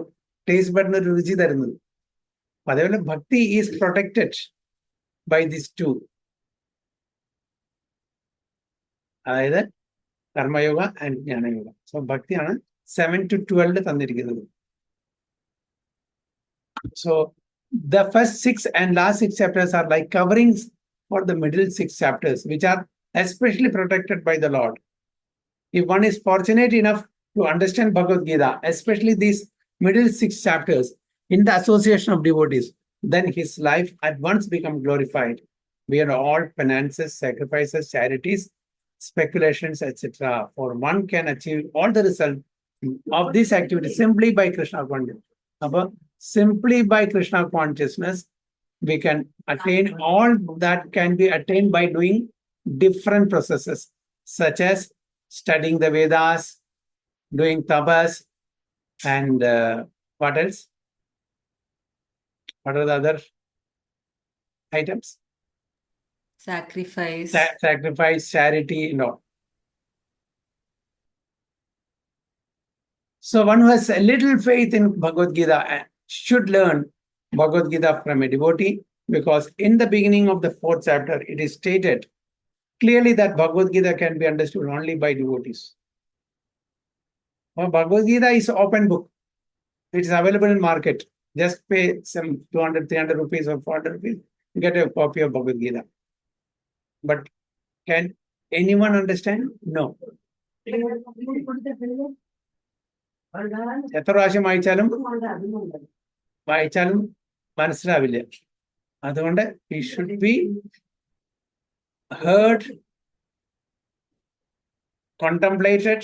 S1: ടേസ്റ്റ് ബഡിന് ഒരു രുചി തരുന്നത്. അപ്പൊ അതേപോലെ ഭക്തി ഈസ് പ്രൊട്ടക്റ്റഡ് ബൈ ദിസ് 2, അതായത് കർമ്മയോഗ ആൻഡ് ജ്ഞാനയോഗ. സോ ഭക്തിയാണ് 7 to 12 തന്നിരിക്കുന്നത്. So the first 6 and last 6 chapters are like coverings for the middle 6 chapters, which are especially protected by the Lord. If one is fortunate enough to understand Bhagavad Gita, especially these middle 6 chapters, in the association of devotees, then his life at once becomes glorified beyond all penances, sacrifices, charities, speculations, etc. For one can achieve all the result of this activity simply by Krishna consciousness. Simply by Krishna consciousness, we can attain all that can be attained by doing different processes, such as studying the Vedas, doing tapas, and what else? What are the other items?
S2: Sacrifice.
S1: Sacrifice, charity, and all. So one who has a little faith in Bhagavad Gita should learn Bhagavad Gita from a devotee, because in the beginning of the 4th chapter, it is stated clearly that Bhagavad Gita can be understood only by devotees. Well, Bhagavad Gita is an open book. It is available in market. Just pay some 200, 300 rupees or 400 rupees, you get a copy of Bhagavad Gita. But can anyone understand? No. എത്ര പ്രാവശ്യം വായിച്ചാലും മനസ്സിലാവില്ല. അതുകൊണ്ട് it should be heard, contemplated,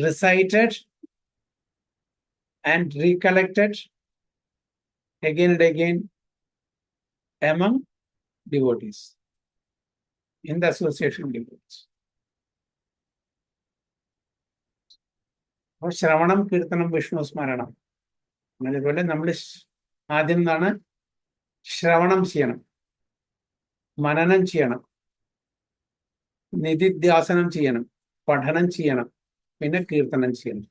S1: recited, and recollected again and again among devotees, in the association of devotees. അപ്പോൾ ശ്രവണം, കീർത്തനം, വിഷ്ണു സ്മരണം. അതുപോലെ നമ്മൾ ആദ്യം എന്താണ്? ശ്രവണം ചെയ്യണം, മനനം ചെയ്യണം, നിധിധ്യാസനം ചെയ്യണം, പഠനം ചെയ്യണം, പിന്നെ കീർത്തനം ചെയ്യണം.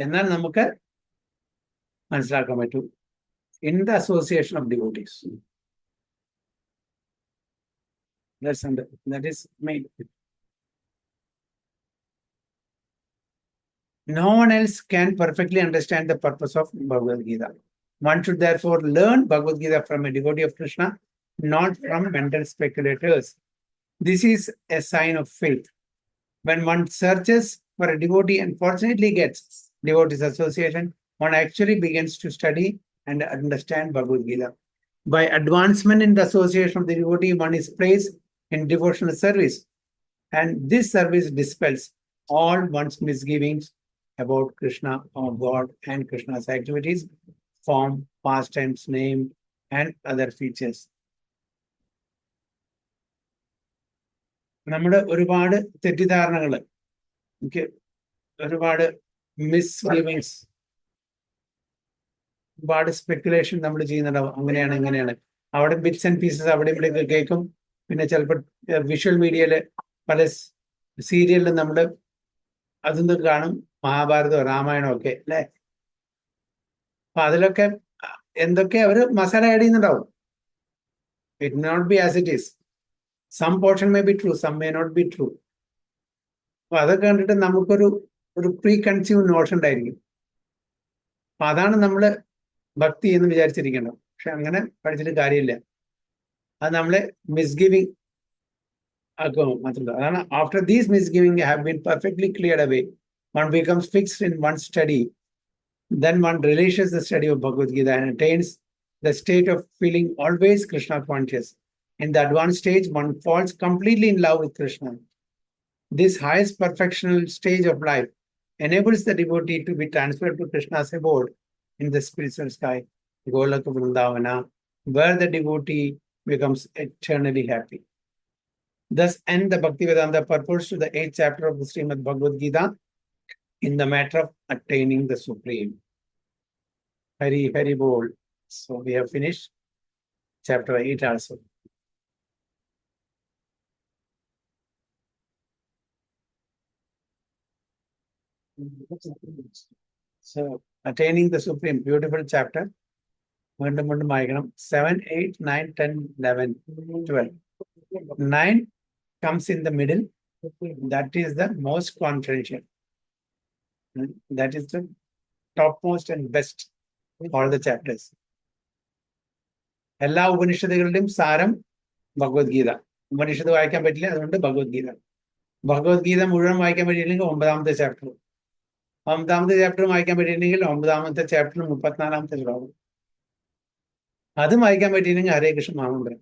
S1: എന്നാൽ നമുക്ക് മനസ്സിലാക്കാൻ പറ്റൂ in the association of devotees. That is main. No one else can perfectly understand the purpose of Bhagavad Gita. One should therefore learn Bhagavad Gita from a devotee of Krishna, not from mental speculators. This is a sign of faith. When one searches for a devotee and fortunately gets devotees association, one actually begins to study and understand Bhagavad Gita. By advancement in the association of the devotee, one is placed in devotional service, and this service dispels all one's misgivings about Krishna or God and Krishna's activities, form, pastimes, name, and other features. നമ്മുടെ ഒരുപാട് തെറ്റിദ്ധാരണകൾ, ഒരുപാട് മിസ്ഗിവിങ്സ്, ഒരുപാട് speculation നമ്മൾ ചെയ്യുന്നുണ്ടാവും. അങ്ങനെയാണ് ഇങ്ങനെയാണ്, അവിടെ ബിറ്റ്സ് ആൻഡ് പീസസ് അവിടെ ഇവിടെയൊക്കെ കേൾക്കും. പിന്നെ ചിലപ്പോൾ വിഷ്വൽ മീഡിയയില് പല സീരിയലിലും നമ്മൾ അതൊന്നും കാണും, മഹാഭാരതമോ രാമായണമോ ഒക്കെ അല്ലേ. അപ്പൊ അതിലൊക്കെ എന്തൊക്കെ അവര് മസാല ആഡ് ചെയ്യുന്നുണ്ടാവും. It may not be as it is. Some portion may be true, some may not be true. അപ്പൊ അതൊക്കെ കണ്ടിട്ട് നമുക്കൊരു പ്രീ കൺസ്യൂം നോഷൻ ഉണ്ടായിരിക്കും. അപ്പൊ അതാണ് നമ്മള് ഭക്തി എന്ന് വിചാരിച്ചിരിക്കേണ്ടത്. പക്ഷെ അങ്ങനെ പഠിച്ചിട്ട് കാര്യമില്ല. അത് നമ്മളെ മിസ്ഗിവിങ് After these misgivings have been perfectly cleared away, one becomes fixed in one study. Then one relishes the study of Bhagavad Gita and attains the state of feeling always Krishna conscious. In the advanced stage, one falls completely in love with Krishna. This highest perfectional stage of life enables the devotee to be transferred to Krishna's abode in the spiritual sky, Golaka Vrindavana, where the devotee becomes eternally happy. Thus end the Bhaktivedanta purports to the 8th chapter of the Srimad Bhagavad Gita in the matter of attaining the Supreme. Hari Hari Bol. So we have finished chapter 8 also. So attaining the Supreme, beautiful chapter. 7, 8, 9, 10, 11, 12. 9 comes in the middle. That is the most confidential. That is the topmost and best of all the chapters. എല്ലാ ഉപനിഷത്തുകളുടെയും സാരം ഭഗവത്ഗീത. ഉപനിഷത്ത് വായിക്കാൻ പറ്റില്ല, അതുകൊണ്ട് ഭഗവത്ഗീത. ഭഗവത്ഗീത മുഴുവൻ വായിക്കാൻ പറ്റിയില്ലെങ്കിൽ 9ാമത്തെ chapter. 9ാമത്തെ chapter വായിക്കാൻ പറ്റിയില്ലെങ്കിൽ 9ാമത്തെ ചാപ്റ്റർ 34ാമത്തെ ശ്ലോകം. അതും വായിക്കാൻ പറ്റിയില്ലെങ്കിൽ ഹരേ കൃഷ്ണ മഹാമന്ത്രം.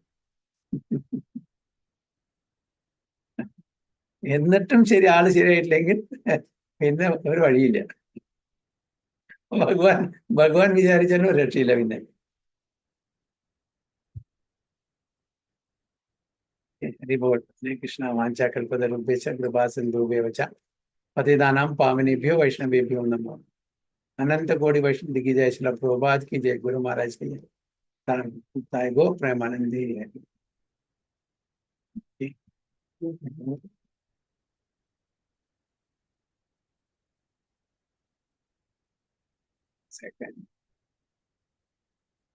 S1: എന്നിട്ടും ശരി, ആള് ശരിയായിട്ടില്ലെങ്കിൽ പിന്നെ ഒരു വഴിയില്ല. ഭഗവാൻ വിചാരിച്ചാലും ഒരു രക്ഷയില്ല. പിന്നെ ഹരിബോൾ. ഹരേ കൃഷ്ണ. വാഞ്ചാകൽപതരുഭ്യശ്ച കൃപാ സിന്ധുഭ്യവച പതിതാനാം പാവനേഭ്യോ വൈഷ്ണവേഭ്യോ നമോ. अनंत कोटि वैष्णव की जय, श्रील प्रभुपाद की जय, गुरु महाराज की जय, गो प्रेमानंदी है. Second.